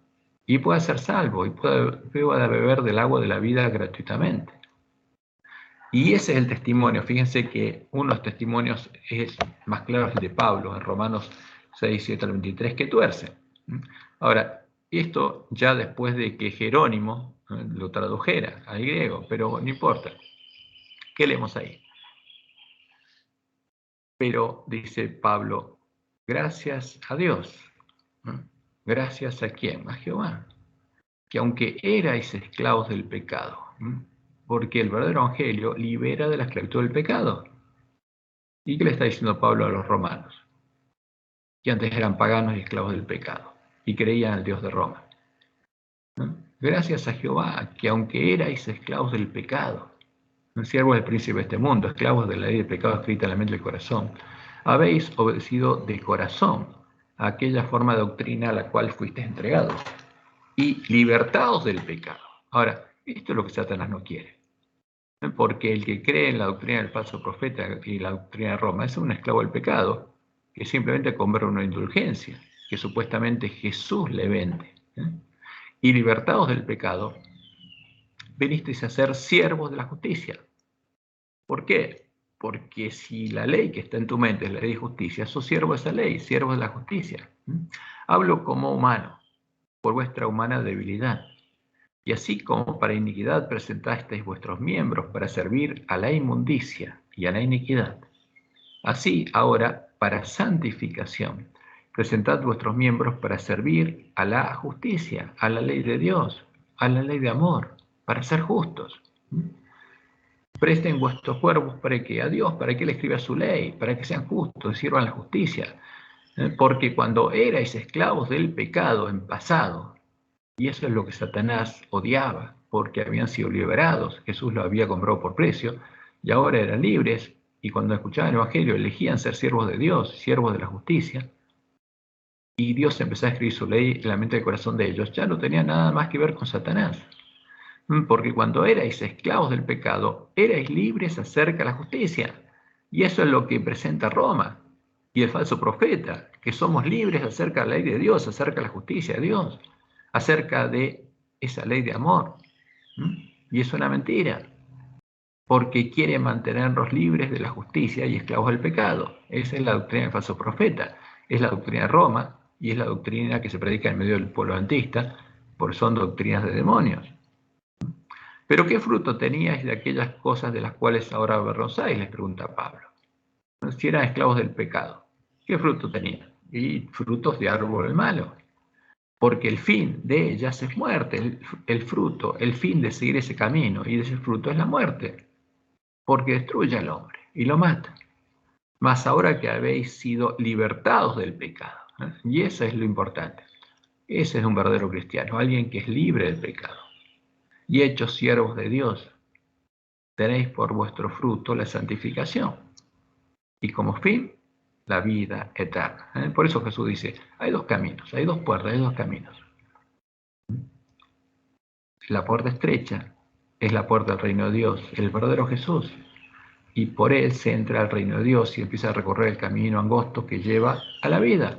Y pueda ser salvo, y pueda beber del agua de la vida gratuitamente. Y ese es el testimonio. Fíjense que uno de los testimonios es más claro, el de Pablo, en Romanos 6, 7 al 23, que tuerce. Ahora, esto ya después de que Jerónimo lo tradujera al griego, pero no importa. ¿Qué leemos ahí? Pero, dice Pablo, gracias a Dios. ¿Gracias a quién? A Jehová. Que aunque erais esclavos del pecado, porque el verdadero evangelio libera de la esclavitud del pecado. ¿Y qué le está diciendo Pablo a los romanos? Que antes eran paganos y esclavos del pecado, y creían al Dios de Roma. Gracias a Jehová, que aunque erais esclavos del pecado, siervos del príncipe de este mundo, esclavos de la ley del pecado escrita en la mente del corazón, habéis obedecido de corazón a aquella forma de doctrina a la cual fuisteis entregados, y libertados del pecado. Ahora, esto es lo que Satanás no quiere. Porque el que cree en la doctrina del falso profeta y la doctrina de Roma es un esclavo del pecado que simplemente compra una indulgencia que supuestamente Jesús le vende. Y libertados del pecado, venisteis a ser siervos de la justicia. ¿Por qué? Porque si la ley que está en tu mente es la ley de justicia, sos siervo de esa ley, siervo de la justicia. Hablo como humano, por vuestra humana debilidad. Y así como para iniquidad presentasteis vuestros miembros para servir a la inmundicia y a la iniquidad, así ahora para santificación presentad vuestros miembros para servir a la justicia, a la ley de Dios, a la ley de amor, para ser justos. Presten vuestros cuerpos para que a Dios, para que Él escriba su ley, para que sean justos y sirvan la justicia. Porque cuando erais esclavos del pecado en pasado, y eso es lo que Satanás odiaba, porque habían sido liberados, Jesús los había comprado por precio, y ahora eran libres, y cuando escuchaban el Evangelio elegían ser siervos de Dios, siervos de la justicia, y Dios empezó a escribir su ley en la mente del corazón de ellos, ya no tenía nada más que ver con Satanás. Porque cuando erais esclavos del pecado, erais libres acerca de la justicia. Y eso es lo que presenta Roma y el falso profeta, que somos libres acerca de la ley de Dios, acerca de la justicia de Dios, acerca de esa ley de amor. Y es una mentira, porque quiere mantenernos libres de la justicia y esclavos del pecado. Esa es la doctrina del falso profeta, es la doctrina de Roma y es la doctrina que se predica en medio del pueblo adventista, porque son doctrinas de demonios. ¿Pero qué fruto teníais de aquellas cosas de las cuales ahora avergonzáis? Les pregunta Pablo. Si eran esclavos del pecado, ¿qué fruto tenían? Y frutos de árbol malo. Porque el fin de ellas es muerte, el fruto, el fin de seguir ese camino y de ese fruto es la muerte, porque destruye al hombre y lo mata. Mas ahora que habéis sido libertados del pecado, y eso es lo importante, ese es un verdadero cristiano, alguien que es libre del pecado, y hechos siervos de Dios, tenéis por vuestro fruto la santificación, y como fin, la vida eterna. Por eso Jesús dice, hay dos caminos, hay dos puertas, hay dos caminos. La puerta estrecha es la puerta del reino de Dios, el verdadero Jesús. y por él se entra al reino de Dios y empieza a recorrer el camino angosto que lleva a la vida,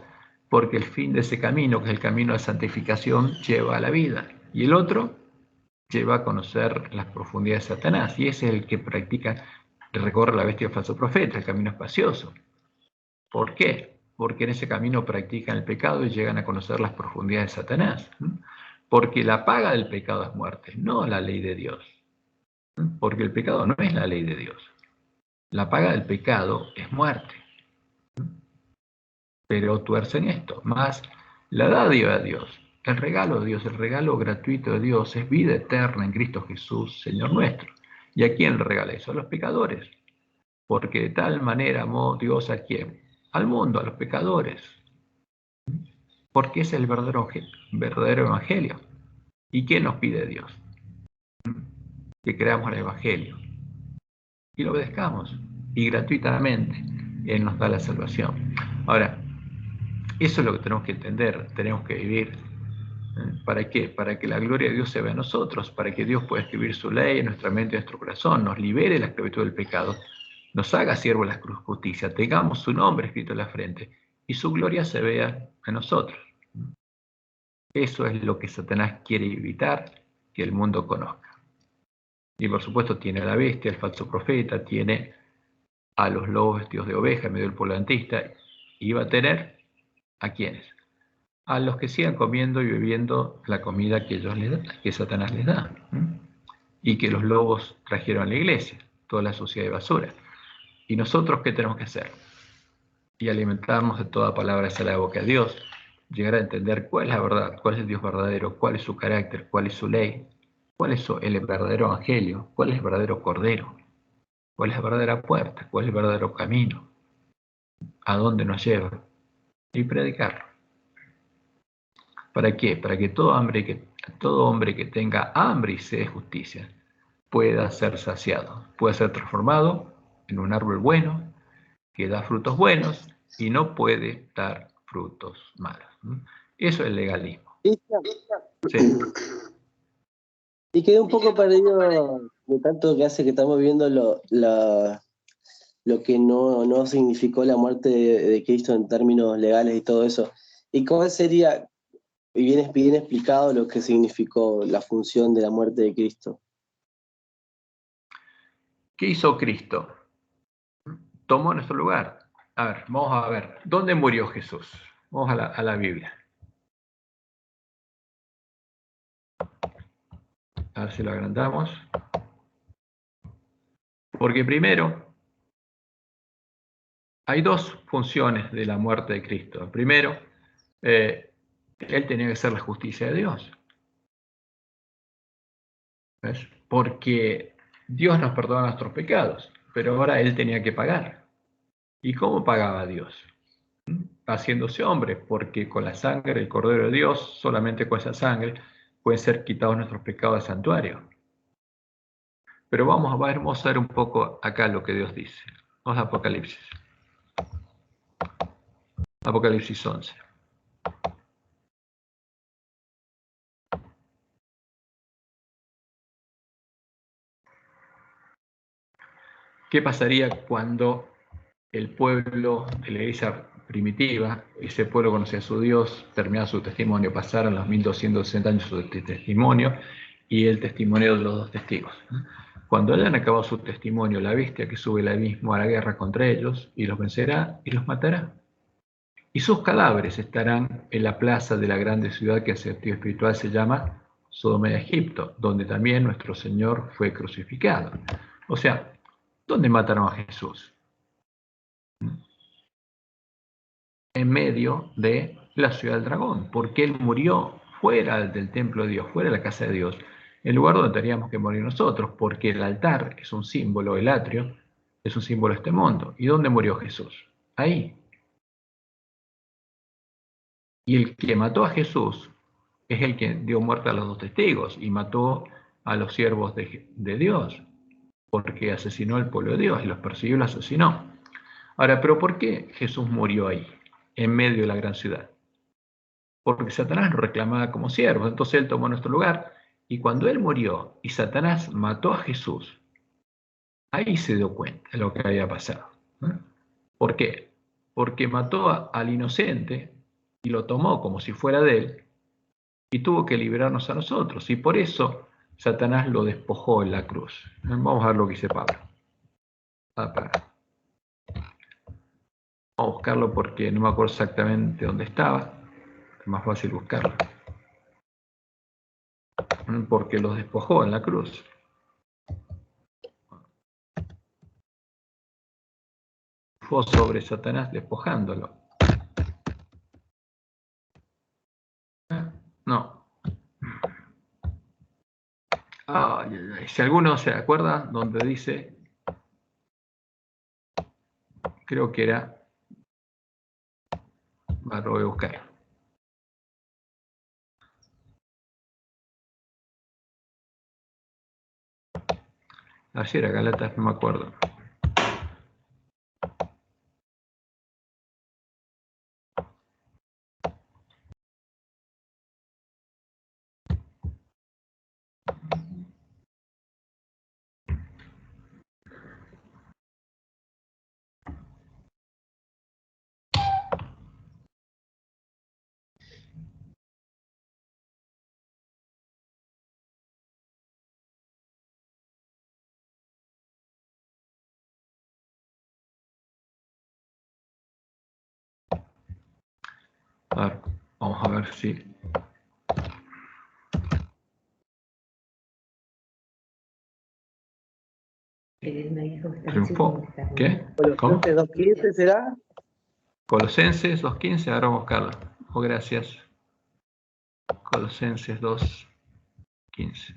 porque el fin de ese camino, que es el camino de santificación, lleva a la vida, y el otro lleva a conocer las profundidades de Satanás, y ese es el que practica, recorre la bestia del falso profeta, el camino espacioso. ¿Por qué? Porque en ese camino practican el pecado y llegan a conocer las profundidades de Satanás. Porque la paga del pecado es muerte, no la ley de Dios. Porque el pecado no es la ley de Dios. La paga del pecado es muerte. Pero tuercen esto, más la dádiva de Dios, el regalo de Dios, el regalo gratuito de Dios es vida eterna en Cristo Jesús, Señor nuestro. ¿Y a quién le regala eso? A los pecadores. Porque de tal manera amó Dios a quién? Al mundo, a los pecadores. Porque es el verdadero evangelio. ¿Y qué nos pide Dios? Que creamos el evangelio y lo obedezcamos, y gratuitamente Él nos da la salvación. Ahora, eso es lo que tenemos que entender, tenemos que vivir. ¿Para qué? Para que la gloria de Dios se vea en nosotros, para que Dios pueda escribir su ley en nuestra mente y en nuestro corazón, nos libere de la esclavitud del pecado, nos haga siervo de la justicia, tengamos su nombre escrito en la frente y su gloria se vea en nosotros. Eso es lo que Satanás quiere evitar que el mundo conozca. Y por supuesto tiene a la bestia, el falso profeta, tiene a los lobos vestidos de oveja en medio del pueblo antista, y va a tener ¿a quiénes? A los que sigan comiendo y bebiendo la comida que ellos les dan, que Satanás les da, y que los lobos trajeron a la iglesia, toda la suciedad y basura. ¿Y nosotros qué tenemos que hacer? Y alimentarnos de toda palabra hacia la boca de Dios, llegar a entender cuál es la verdad, cuál es el Dios verdadero, cuál es su carácter, cuál es su ley, cuál es el verdadero evangelio, cuál es el verdadero cordero, cuál es la verdadera puerta, cuál es el verdadero camino, a dónde nos lleva, y predicarlo. ¿Para qué? Para que todo hombre que tenga hambre y sed de justicia pueda ser saciado, pueda ser transformado en un árbol bueno, que da frutos buenos y no puede dar frutos malos. Eso es el legalismo. Sí. Y quedé un poco perdido de tanto que hace que estamos viendo lo que no significó la muerte de Cristo en términos legales y todo eso. ¿Y cómo sería, y bien explicado, lo que significó la función de la muerte de Cristo? ¿Qué hizo Cristo? Tomó nuestro lugar. A ver, vamos a ver, ¿dónde murió Jesús? Vamos a la Biblia. A ver si lo agrandamos. Porque primero, hay dos funciones de la muerte de Cristo. Primero, Él tenía que ser la justicia de Dios. ¿Ves? Porque Dios nos perdona nuestros pecados, pero ahora Él tenía que pagar. ¿Y cómo pagaba Dios? Haciéndose hombre, porque con la sangre del Cordero de Dios, solamente con esa sangre, pueden ser quitados nuestros pecados del santuario. Pero vamos a ver un poco acá lo que Dios dice. Vamos a Apocalipsis. Apocalipsis 11. ¿Qué pasaría cuando el pueblo de la iglesia primitiva, ese pueblo conocía a su Dios, terminaba su testimonio, pasaron los 1260 años de testimonio y el testimonio de los dos testigos? Cuando hayan acabado su testimonio, la bestia que sube al abismo a la guerra contra ellos y los vencerá y los matará. Y sus cadáveres estarán en la plaza de la grande ciudad que en sentido espiritual se llama Sodoma de Egipto, donde también nuestro Señor fue crucificado. O sea, ¿dónde mataron a Jesús? En medio de la ciudad del dragón, porque Él murió fuera del templo de Dios, fuera de la casa de Dios, el lugar donde teníamos que morir nosotros, porque el altar es un símbolo, el atrio es un símbolo de este mundo. ¿Y dónde murió Jesús? Ahí. Y el que mató a Jesús es el que dio muerte a los dos testigos y mató a los siervos de Dios, porque asesinó al pueblo de Dios y los persiguió y los asesinó. Ahora, ¿pero por qué Jesús murió ahí, en medio de la gran ciudad? Porque Satanás lo reclamaba como siervo, entonces Él tomó nuestro lugar, y cuando Él murió y Satanás mató a Jesús, Ahí se dio cuenta de lo que había pasado. ¿Por qué? Porque mató al inocente y lo tomó como si fuera de él y tuvo que liberarnos a nosotros. Y por eso Satanás lo despojó en la cruz. Vamos a ver lo que dice Pablo. Vamos a buscarlo porque no me acuerdo exactamente dónde estaba. Es más fácil buscarlo. Porque los despojó en la cruz. Fue sobre Satanás despojándolo. No. Si alguno se acuerda donde dice, creo que era, lo voy a buscar. Así era Galatas, no me acuerdo. A ver, vamos a ver si... triunfó. ¿Qué? ¿Cómo? Colosenses 2:15 será. Colosenses 2:15, ahora vamos a buscarlo. Oh, gracias. Colosenses 2:15.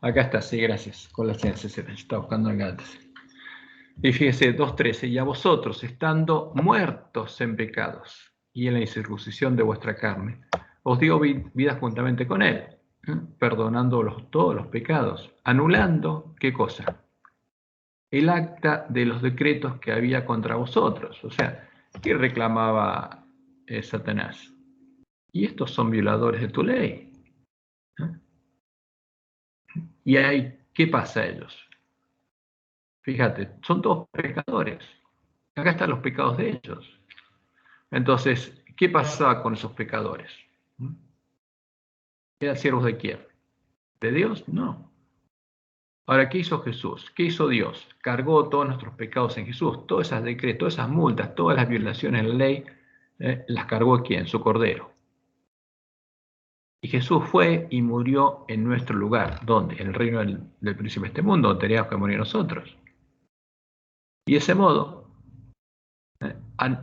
Acá está, sí, gracias. Colosenses, está buscando en Gálatas. Y fíjese, 2:13, y a vosotros, estando muertos en pecados y en la incircuncisión de vuestra carne, os dio vida juntamente con él, perdonándolos todos los pecados, anulando, ¿qué cosa? El acta de los decretos que había contra vosotros. O sea, ¿qué reclamaba Satanás? Y estos son violadores de tu ley. ¿Y ahí qué pasa a ellos? Fíjate, son todos pecadores. Acá están los pecados de ellos. Entonces, ¿qué pasaba con esos pecadores? ¿Eran siervos de quién? ¿De Dios? No. Ahora, ¿qué hizo Jesús? ¿Qué hizo Dios? Cargó todos nuestros pecados en Jesús. Todos esos decretos, todas esas multas, todas las violaciones de la ley, las cargó ¿quién? Su Cordero. Y Jesús fue y murió en nuestro lugar. ¿Dónde? En el reino del príncipe de este mundo, donde teníamos que morir nosotros. Y de ese modo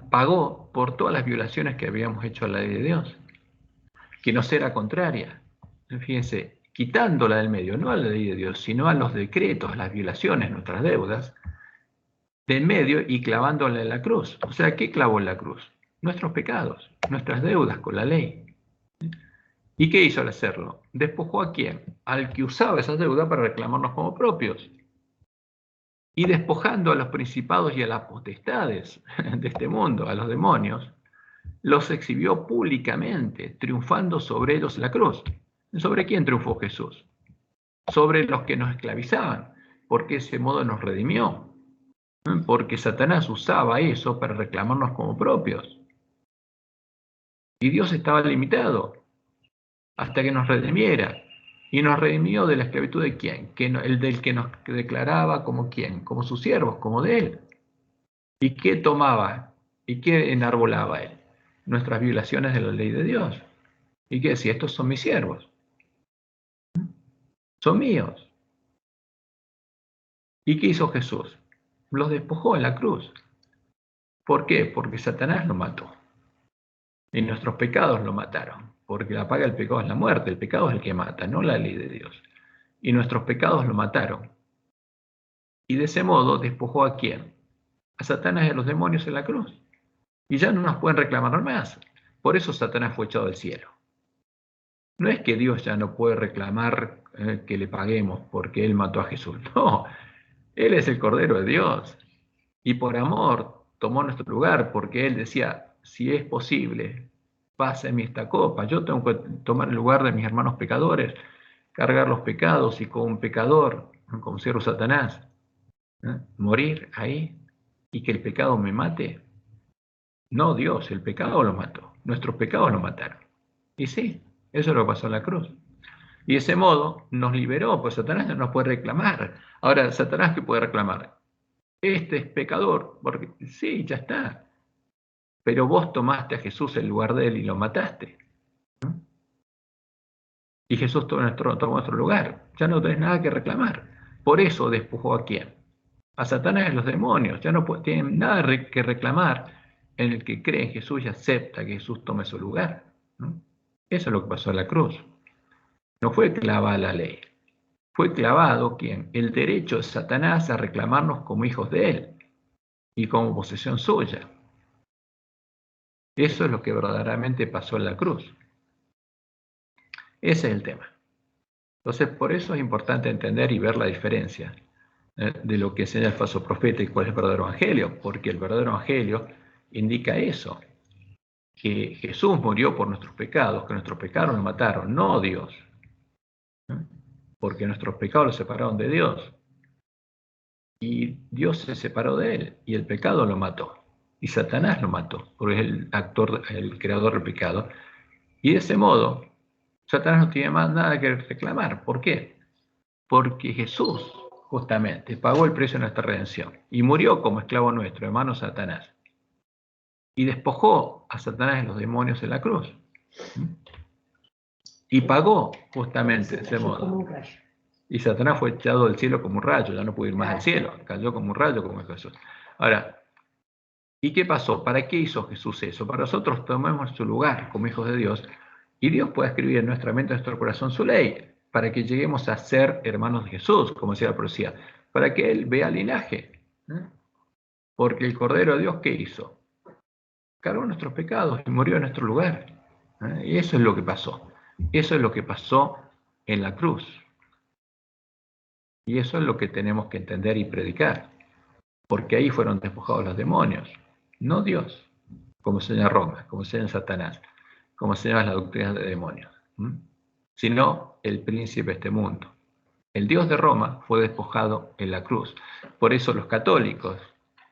pagó por todas las violaciones que habíamos hecho a la ley de Dios, que nos era contraria. Fíjense, quitándola del medio, no a la ley de Dios, sino a los decretos, las violaciones, nuestras deudas, del medio y clavándola en la cruz. O sea, ¿qué clavó en la cruz? Nuestros pecados, nuestras deudas con la ley. ¿Y qué hizo al hacerlo? ¿Despojó a quién? Al que usaba esas deudas para reclamarnos como propios. Y despojando a los principados y a las potestades de este mundo, a los demonios, los exhibió públicamente, triunfando sobre ellos en la cruz. ¿Sobre quién triunfó Jesús? Sobre los que nos esclavizaban, porque de ese modo nos redimió. Porque Satanás usaba eso para reclamarnos como propios. Y Dios estaba limitado hasta que nos redimiera. Y nos redimió de la esclavitud de quién? El del que nos declaraba como quién, como sus siervos, como de él. ¿Y qué tomaba? ¿Y qué enarbolaba él? Nuestras violaciones de la ley de Dios. ¿Y qué decía? Estos son mis siervos. Son míos. ¿Y qué hizo Jesús? Los despojó en la cruz. ¿Por qué? Porque Satanás lo mató. Y nuestros pecados lo mataron. Porque la paga del pecado es la muerte. El pecado es el que mata, no la ley de Dios. Y nuestros pecados lo mataron. Y de ese modo despojó ¿a quién? A Satanás y a los demonios en la cruz. Y ya no nos pueden reclamar más. Por eso Satanás fue echado del cielo. No es que Dios ya no puede reclamar que le paguemos porque Él mató a Jesús. No, Él es el Cordero de Dios. Y por amor tomó nuestro lugar, porque Él decía, si es posible, pásame esta copa. Yo tengo que tomar el lugar de mis hermanos pecadores, cargar los pecados y como un pecador, como siervo Satanás, morir ahí y que el pecado me mate. No Dios, el pecado lo mató. Nuestros pecados lo mataron. Y sí, eso es lo que pasó en la cruz. Y de ese modo nos liberó, pues Satanás no nos puede reclamar. Ahora, ¿Satanás qué puede reclamar? Este es pecador, porque sí, ya está. Pero vos tomaste a Jesús en lugar de él y lo mataste. Y Jesús tomó nuestro lugar. Ya no tenés nada que reclamar. Por eso despojó ¿a quién? A Satanás y a los demonios. Ya no tienen nada que reclamar en el que cree en Jesús y acepta que Jesús tome su lugar. Eso es lo que pasó en la cruz. No fue clavada la ley. Fue clavado ¿quién? El derecho de Satanás a reclamarnos como hijos de él y como posesión suya. Eso es lo que verdaderamente pasó en la cruz. Ese es el tema. Entonces, por eso es importante entender y ver la diferencia de lo que enseña el falso profeta y cuál es el verdadero evangelio, porque el verdadero evangelio indica eso, que Jesús murió por nuestros pecados, que nuestros pecados nos mataron, no Dios, porque nuestros pecados los separaron de Dios, y Dios se separó de él, y el pecado lo mató, y Satanás lo mató, porque es el actor, el creador del pecado, y de ese modo, Satanás no tiene más nada que reclamar. ¿Por qué? Porque Jesús justamente pagó el precio de nuestra redención y murió como esclavo nuestro, hermano Satanás, y despojó a Satanás de los demonios en la cruz. Y pagó justamente de ese modo. Y Satanás fue echado del cielo como un rayo, ya no pudo ir más al cielo, cayó como un rayo como Jesús. Ahora, ¿y qué pasó? ¿Para qué hizo Jesús eso? Para nosotros tomemos su lugar como hijos de Dios y Dios pueda escribir en nuestra mente, en nuestro corazón su ley, para que lleguemos a ser hermanos de Jesús, como decía la profecía, para que Él vea linaje. Porque el Cordero de Dios, ¿qué hizo? Cargó nuestros pecados y murió en nuestro lugar. Y eso es lo que pasó. Eso es lo que pasó en la cruz. Y eso es lo que tenemos que entender y predicar. Porque ahí fueron despojados los demonios, no Dios, como enseña Roma, como enseña Satanás, como enseñan las doctrinas de demonios, sino el príncipe de este mundo. El Dios de Roma fue despojado en la cruz. Por eso los católicos,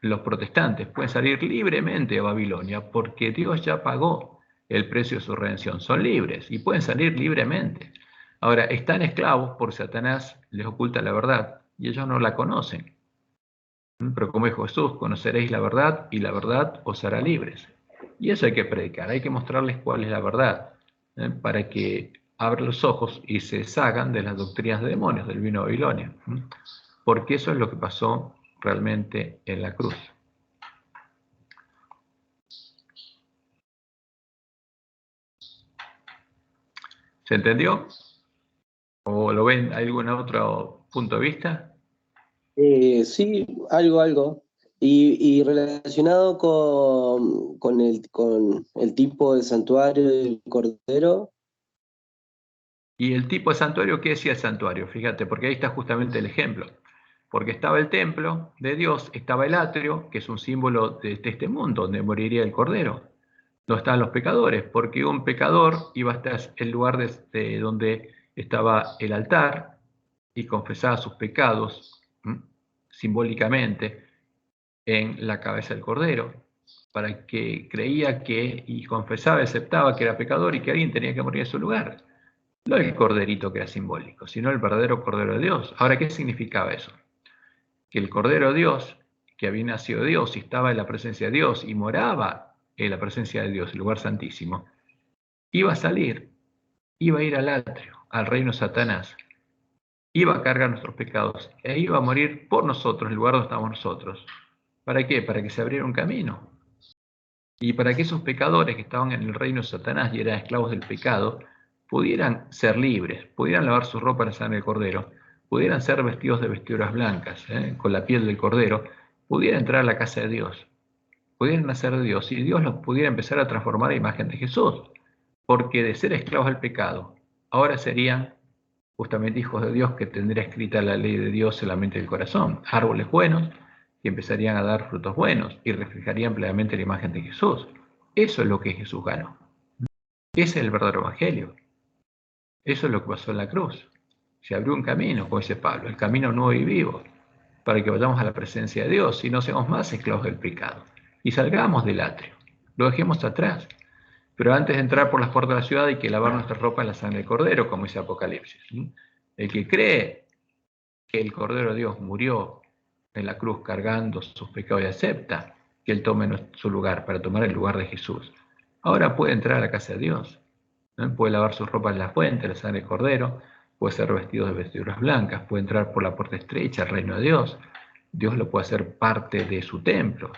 los protestantes, pueden salir libremente a Babilonia porque Dios ya pagó el precio de su redención. Son libres y pueden salir libremente. Ahora, están esclavos porque Satanás les oculta la verdad y ellos no la conocen. Pero como dijo Jesús, conoceréis la verdad y la verdad os hará libres. Y eso hay que predicar, hay que mostrarles cuál es la verdad, para que abran los ojos y se deshagan de las doctrinas de demonios, del vino de Babilonia. Porque eso es lo que pasó realmente en la cruz. ¿Se entendió? ¿O lo ven? ¿Hay algún otro punto de vista? Sí, algo. Y relacionado con el tipo de santuario del Cordero. Y el tipo de santuario, ¿qué decía el santuario? Fíjate, porque ahí está justamente el ejemplo. Porque estaba el templo de Dios, estaba el atrio, que es un símbolo de este mundo, donde moriría el Cordero. No estaban los pecadores, porque un pecador iba hasta el lugar de donde estaba el altar y confesaba sus pecados simbólicamente en la cabeza del Cordero, para que creía que y confesaba y aceptaba que era pecador y que alguien tenía que morir en su lugar. No el corderito que era simbólico, sino el verdadero Cordero de Dios. Ahora, ¿qué significaba eso? Que el Cordero de Dios, que había nacido de Dios y estaba en la presencia de Dios y moraba en la presencia de Dios, el lugar santísimo, iba a salir, iba a ir al atrio, al reino de Satanás, iba a cargar nuestros pecados e iba a morir por nosotros, en el lugar donde estamos nosotros. ¿Para qué? Para que se abriera un camino. Y para que esos pecadores que estaban en el reino de Satanás y eran esclavos del pecado, pudieran ser libres, pudieran lavar su ropa en la sangre del Cordero, pudieran ser vestidos de vestiduras blancas, con la piel del Cordero, pudieran entrar a la casa de Dios, pudieran nacer de Dios y Dios los pudiera empezar a transformar a imagen de Jesús, porque de ser esclavos del pecado, ahora serían justamente hijos de Dios que tendría escrita la ley de Dios en la mente del corazón, árboles buenos y empezarían a dar frutos buenos y reflejarían plenamente la imagen de Jesús. Eso es lo que Jesús ganó. Ese es el verdadero evangelio. Eso es lo que pasó en la cruz. Se abrió un camino, como dice Pablo, el camino nuevo y vivo, para que vayamos a la presencia de Dios y no seamos más esclavos del pecado. Y salgamos del atrio, lo dejemos atrás. Pero antes de entrar por las puertas de la ciudad hay que lavar nuestra ropa en la sangre del Cordero, como dice Apocalipsis. El que cree que el Cordero de Dios murió en la cruz cargando sus pecados y acepta que Él tome su lugar para tomar el lugar de Jesús, ahora puede entrar a la casa de Dios. Puede lavar sus ropas en la fuente, la sangre del Cordero, puede ser vestido de vestiduras blancas, puede entrar por la puerta estrecha al reino de Dios. Dios lo puede hacer parte de su templo,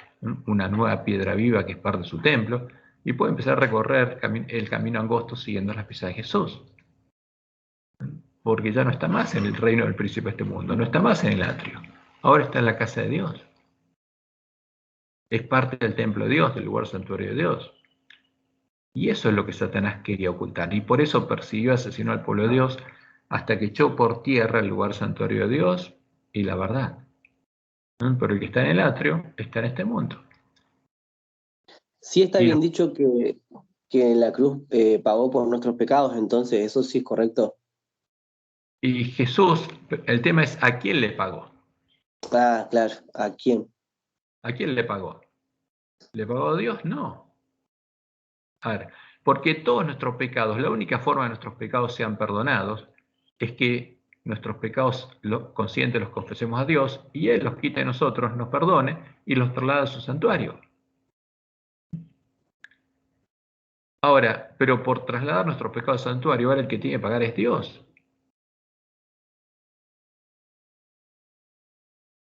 una nueva piedra viva que es parte de su templo, y puede empezar a recorrer el camino angosto siguiendo las pisadas de Jesús. Porque ya no está más en el reino del príncipe de este mundo, no está más en el atrio, ahora está en la casa de Dios. Es parte del templo de Dios, del lugar santuario de Dios. Y eso es lo que Satanás quería ocultar, y por eso persiguió y asesinó al pueblo de Dios hasta que echó por tierra el lugar santuario de Dios y la verdad. Pero el que está en el atrio está en este mundo. Sí está bien dicho que en la cruz pagó por nuestros pecados, entonces eso sí es correcto. Y Jesús, el tema es ¿a quién le pagó? Ah, claro, ¿a quién? ¿A quién le pagó? ¿Le pagó a Dios? No. A ver, porque todos nuestros pecados, la única forma de que nuestros pecados sean perdonados es que nuestros pecados conscientes los confesemos a Dios y Él los quita de nosotros, nos perdone y los traslada a su santuario. Ahora, pero por trasladar nuestros pecados al santuario, ahora el que tiene que pagar es Dios.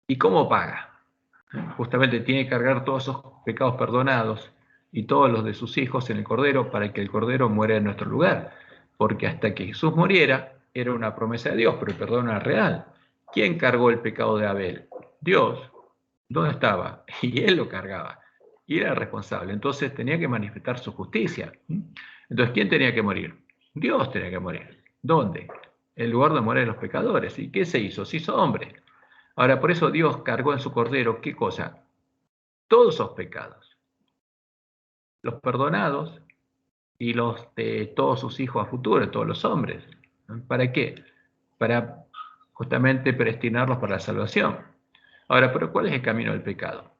¿Y cómo paga? Justamente tiene que cargar todos esos pecados perdonados y todos los de sus hijos en el Cordero para que el Cordero muera en nuestro lugar. Porque hasta que Jesús muriera, era una promesa de Dios, pero el perdón era real. ¿Quién cargó el pecado de Abel? Dios. ¿Dónde estaba? Y él lo cargaba. Y era responsable. Entonces tenía que manifestar su justicia. Entonces, ¿quién tenía que morir? Dios tenía que morir. ¿Dónde? En lugar de morir los pecadores. ¿Y qué se hizo? Se hizo hombre. Ahora, por eso Dios cargó en su Cordero, ¿qué cosa? Todos esos pecados. Los perdonados y los de todos sus hijos a futuro, todos los hombres. ¿Para qué? Para justamente predestinarlos para la salvación. Ahora, ¿pero cuál es el camino del pecado?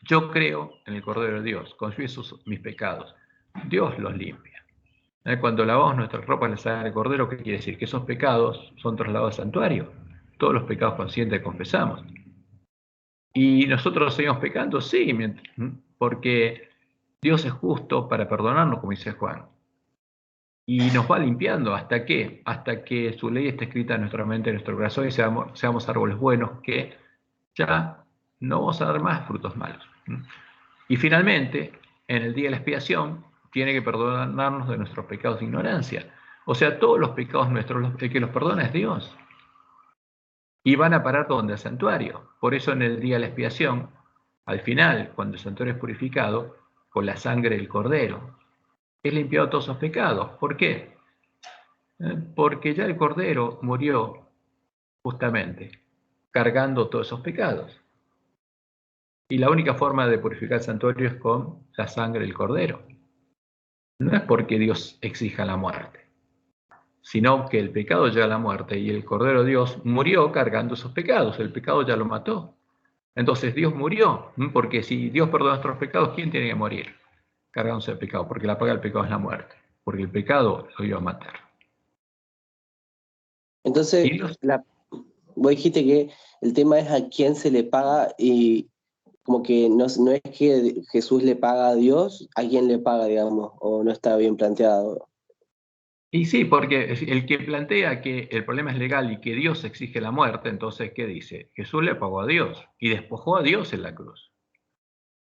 Yo creo en el Cordero de Dios, confieso mis pecados. Dios los limpia. Cuando lavamos nuestras ropas en la sangre del Cordero, ¿qué quiere decir? Que esos pecados son trasladados al santuario. Todos los pecados conscientes confesamos. ¿Y nosotros seguimos pecando? Sí, porque Dios es justo para perdonarnos, como dice Juan. Y nos va limpiando. ¿Hasta qué? Hasta que su ley esté escrita en nuestra mente, en nuestro corazón, y seamos árboles buenos que ya no vamos a dar más frutos malos. Y finalmente, en el día de la expiación, tiene que perdonarnos de nuestros pecados de ignorancia. O sea, todos los pecados nuestros, el que los perdona es Dios. Y van a parar donde el santuario. Por eso en el día de la expiación, al final, cuando el santuario es purificado, con la sangre del Cordero, es limpiado todos esos pecados. ¿Por qué? Porque ya el Cordero murió justamente cargando todos esos pecados. Y la única forma de purificar el santuario es con la sangre del Cordero. No es porque Dios exija la muerte, sino que el pecado llega a la muerte y el Cordero de Dios murió cargando esos pecados. El pecado ya lo mató. Entonces Dios murió, porque si Dios perdona nuestros pecados, ¿quién tiene que morir? Cargándose el pecado, porque la paga del pecado es la muerte, porque el pecado lo iba a matar. Entonces, vos dijiste que el tema es a quién se le paga y como que no es que Jesús le paga a Dios, a quién le paga, digamos, o no está bien planteado. Y sí, porque el que plantea que el problema es legal y que Dios exige la muerte, entonces, ¿qué dice? Jesús le pagó a Dios y despojó a Dios en la cruz,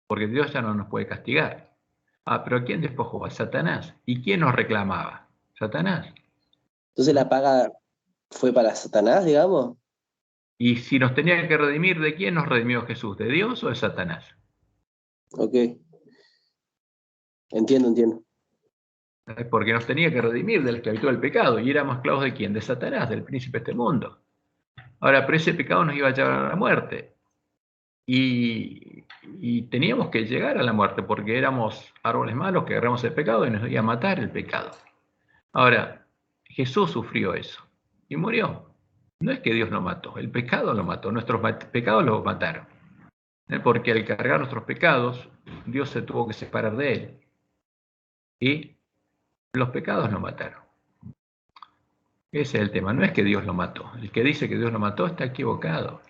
porque Dios ya no nos puede castigar. Pero ¿a quién despojó? A Satanás. ¿Y quién nos reclamaba? Satanás. Entonces la paga fue para Satanás, digamos. Y si nos tenía que redimir, ¿de quién nos redimió Jesús? ¿De Dios o de Satanás? Ok. Entiendo. Porque nos tenía que redimir de la esclavitud del pecado. ¿Y éramos esclavos de quién? De Satanás, del príncipe de este mundo. Ahora, pero ese pecado nos iba a llevar a la muerte. y teníamos que llegar a la muerte porque éramos árboles malos que agarramos el pecado y nos iba a matar el pecado. Ahora, Jesús sufrió eso y murió. No es que Dios lo mató, el pecado lo mató, nuestros pecados lo mataron. Porque al cargar nuestros pecados, Dios se tuvo que separar de él. Y los pecados lo mataron. Ese es el tema, no es que Dios lo mató. El que dice que Dios lo mató está equivocado.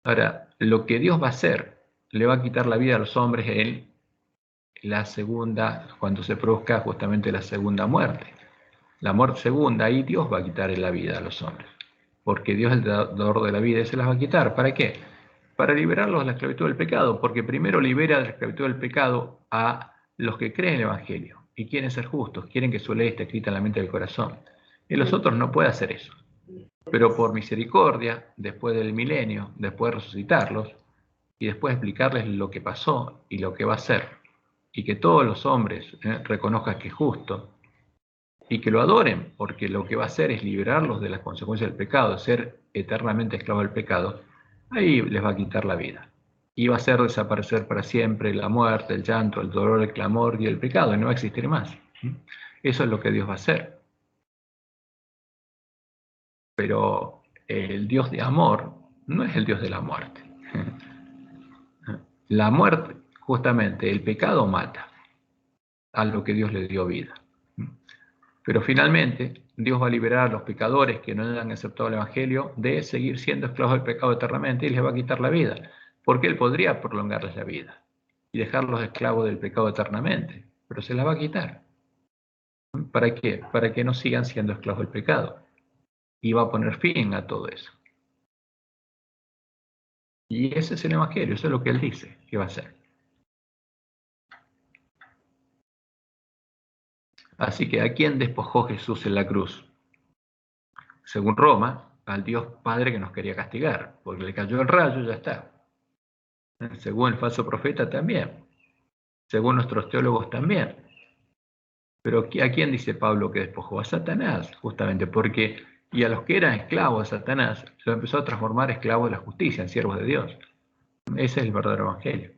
Ahora, lo que Dios va a hacer, le va a quitar la vida a los hombres en la segunda, cuando se produzca justamente la segunda muerte. La muerte segunda, ahí Dios va a quitar la vida a los hombres. Porque Dios es el dador de la vida y se las va a quitar. ¿Para qué? Para liberarlos de la esclavitud del pecado. Porque primero libera de la esclavitud del pecado a los que creen en el Evangelio y quieren ser justos, quieren que su ley esté escrita en la mente del corazón. Y los otros no pueden hacer eso. Pero por misericordia, después del milenio, después de resucitarlos y después de explicarles lo que pasó y lo que va a ser, y que todos los hombres reconozcan que es justo y que lo adoren, porque lo que va a hacer es liberarlos de las consecuencias del pecado, de ser eternamente esclavos del pecado, ahí les va a quitar la vida. Y va a hacer desaparecer para siempre la muerte, el llanto, el dolor, el clamor y el pecado, y no va a existir más. Eso es lo que Dios va a hacer. Pero el Dios de amor no es el Dios de la muerte. La muerte, justamente, el pecado mata a lo que Dios le dio vida. Pero finalmente, Dios va a liberar a los pecadores que no hayan aceptado el Evangelio de seguir siendo esclavos del pecado eternamente y les va a quitar la vida, porque Él podría prolongarles la vida y dejarlos esclavos del pecado eternamente, pero se la va a quitar. ¿Para qué? Para que no sigan siendo esclavos del pecado. Y va a poner fin a todo eso. Y ese es el Evangelio, eso es lo que Él dice que va a hacer. Así que ¿a quién despojó Jesús en la cruz? Según Roma, al Dios Padre que nos quería castigar, porque le cayó el rayo y ya está. Según el falso profeta también. Según nuestros teólogos también. Pero ¿a quién dice Pablo que despojó? A Satanás, justamente, porque y a los que eran esclavos de Satanás, lo empezó a transformar esclavos de la justicia, en siervos de Dios. Ese es el verdadero evangelio.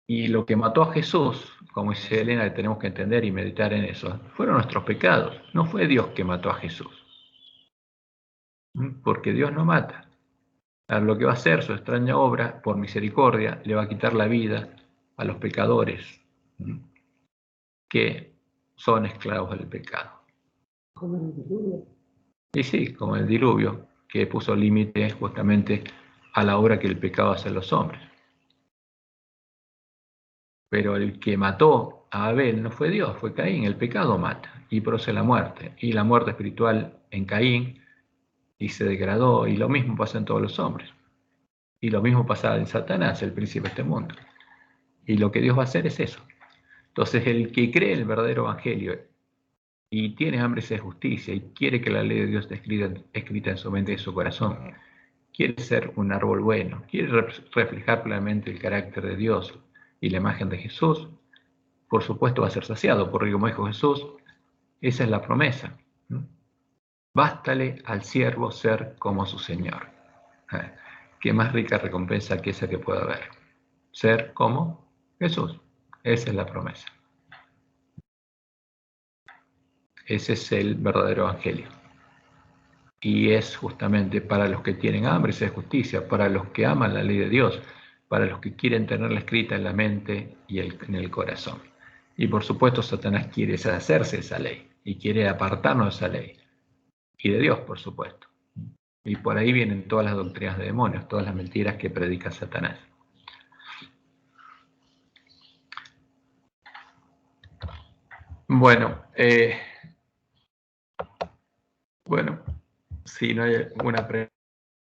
Y lo que mató a Jesús, como dice Elena, que tenemos que entender y meditar en eso, fueron nuestros pecados. No fue Dios que mató a Jesús. Porque Dios no mata. Lo que va a hacer su extraña obra, por misericordia, le va a quitar la vida a los pecadores que son esclavos del pecado. Como el diluvio. Y sí, como el diluvio, que puso límite justamente a la obra que el pecado hace en los hombres. Pero el que mató a Abel no fue Dios, fue Caín. El pecado mata y produce la muerte. Y la muerte espiritual en Caín y se degradó. Y lo mismo pasa en todos los hombres. Y lo mismo pasa en Satanás, el príncipe de este mundo. Y lo que Dios va a hacer es eso. Entonces el que cree el verdadero evangelio y tiene hambre de justicia y quiere que la ley de Dios esté escrita en su mente y en su corazón, quiere ser un árbol bueno, quiere reflejar plenamente el carácter de Dios y la imagen de Jesús, por supuesto va a ser saciado, porque como dijo Jesús, esa es la promesa. Bástale al siervo ser como su Señor. Qué más rica recompensa que esa que pueda haber. Ser como Jesús. Esa es la promesa. Ese es el verdadero evangelio. Y es justamente para los que tienen hambre y sed de justicia, para los que aman la ley de Dios, para los que quieren tenerla escrita en la mente y en el corazón. Y por supuesto Satanás quiere deshacerse de esa ley y quiere apartarnos de esa ley. Y de Dios, por supuesto. Y por ahí vienen todas las doctrinas de demonios, todas las mentiras que predica Satanás. Bueno, si no hay una pregunta.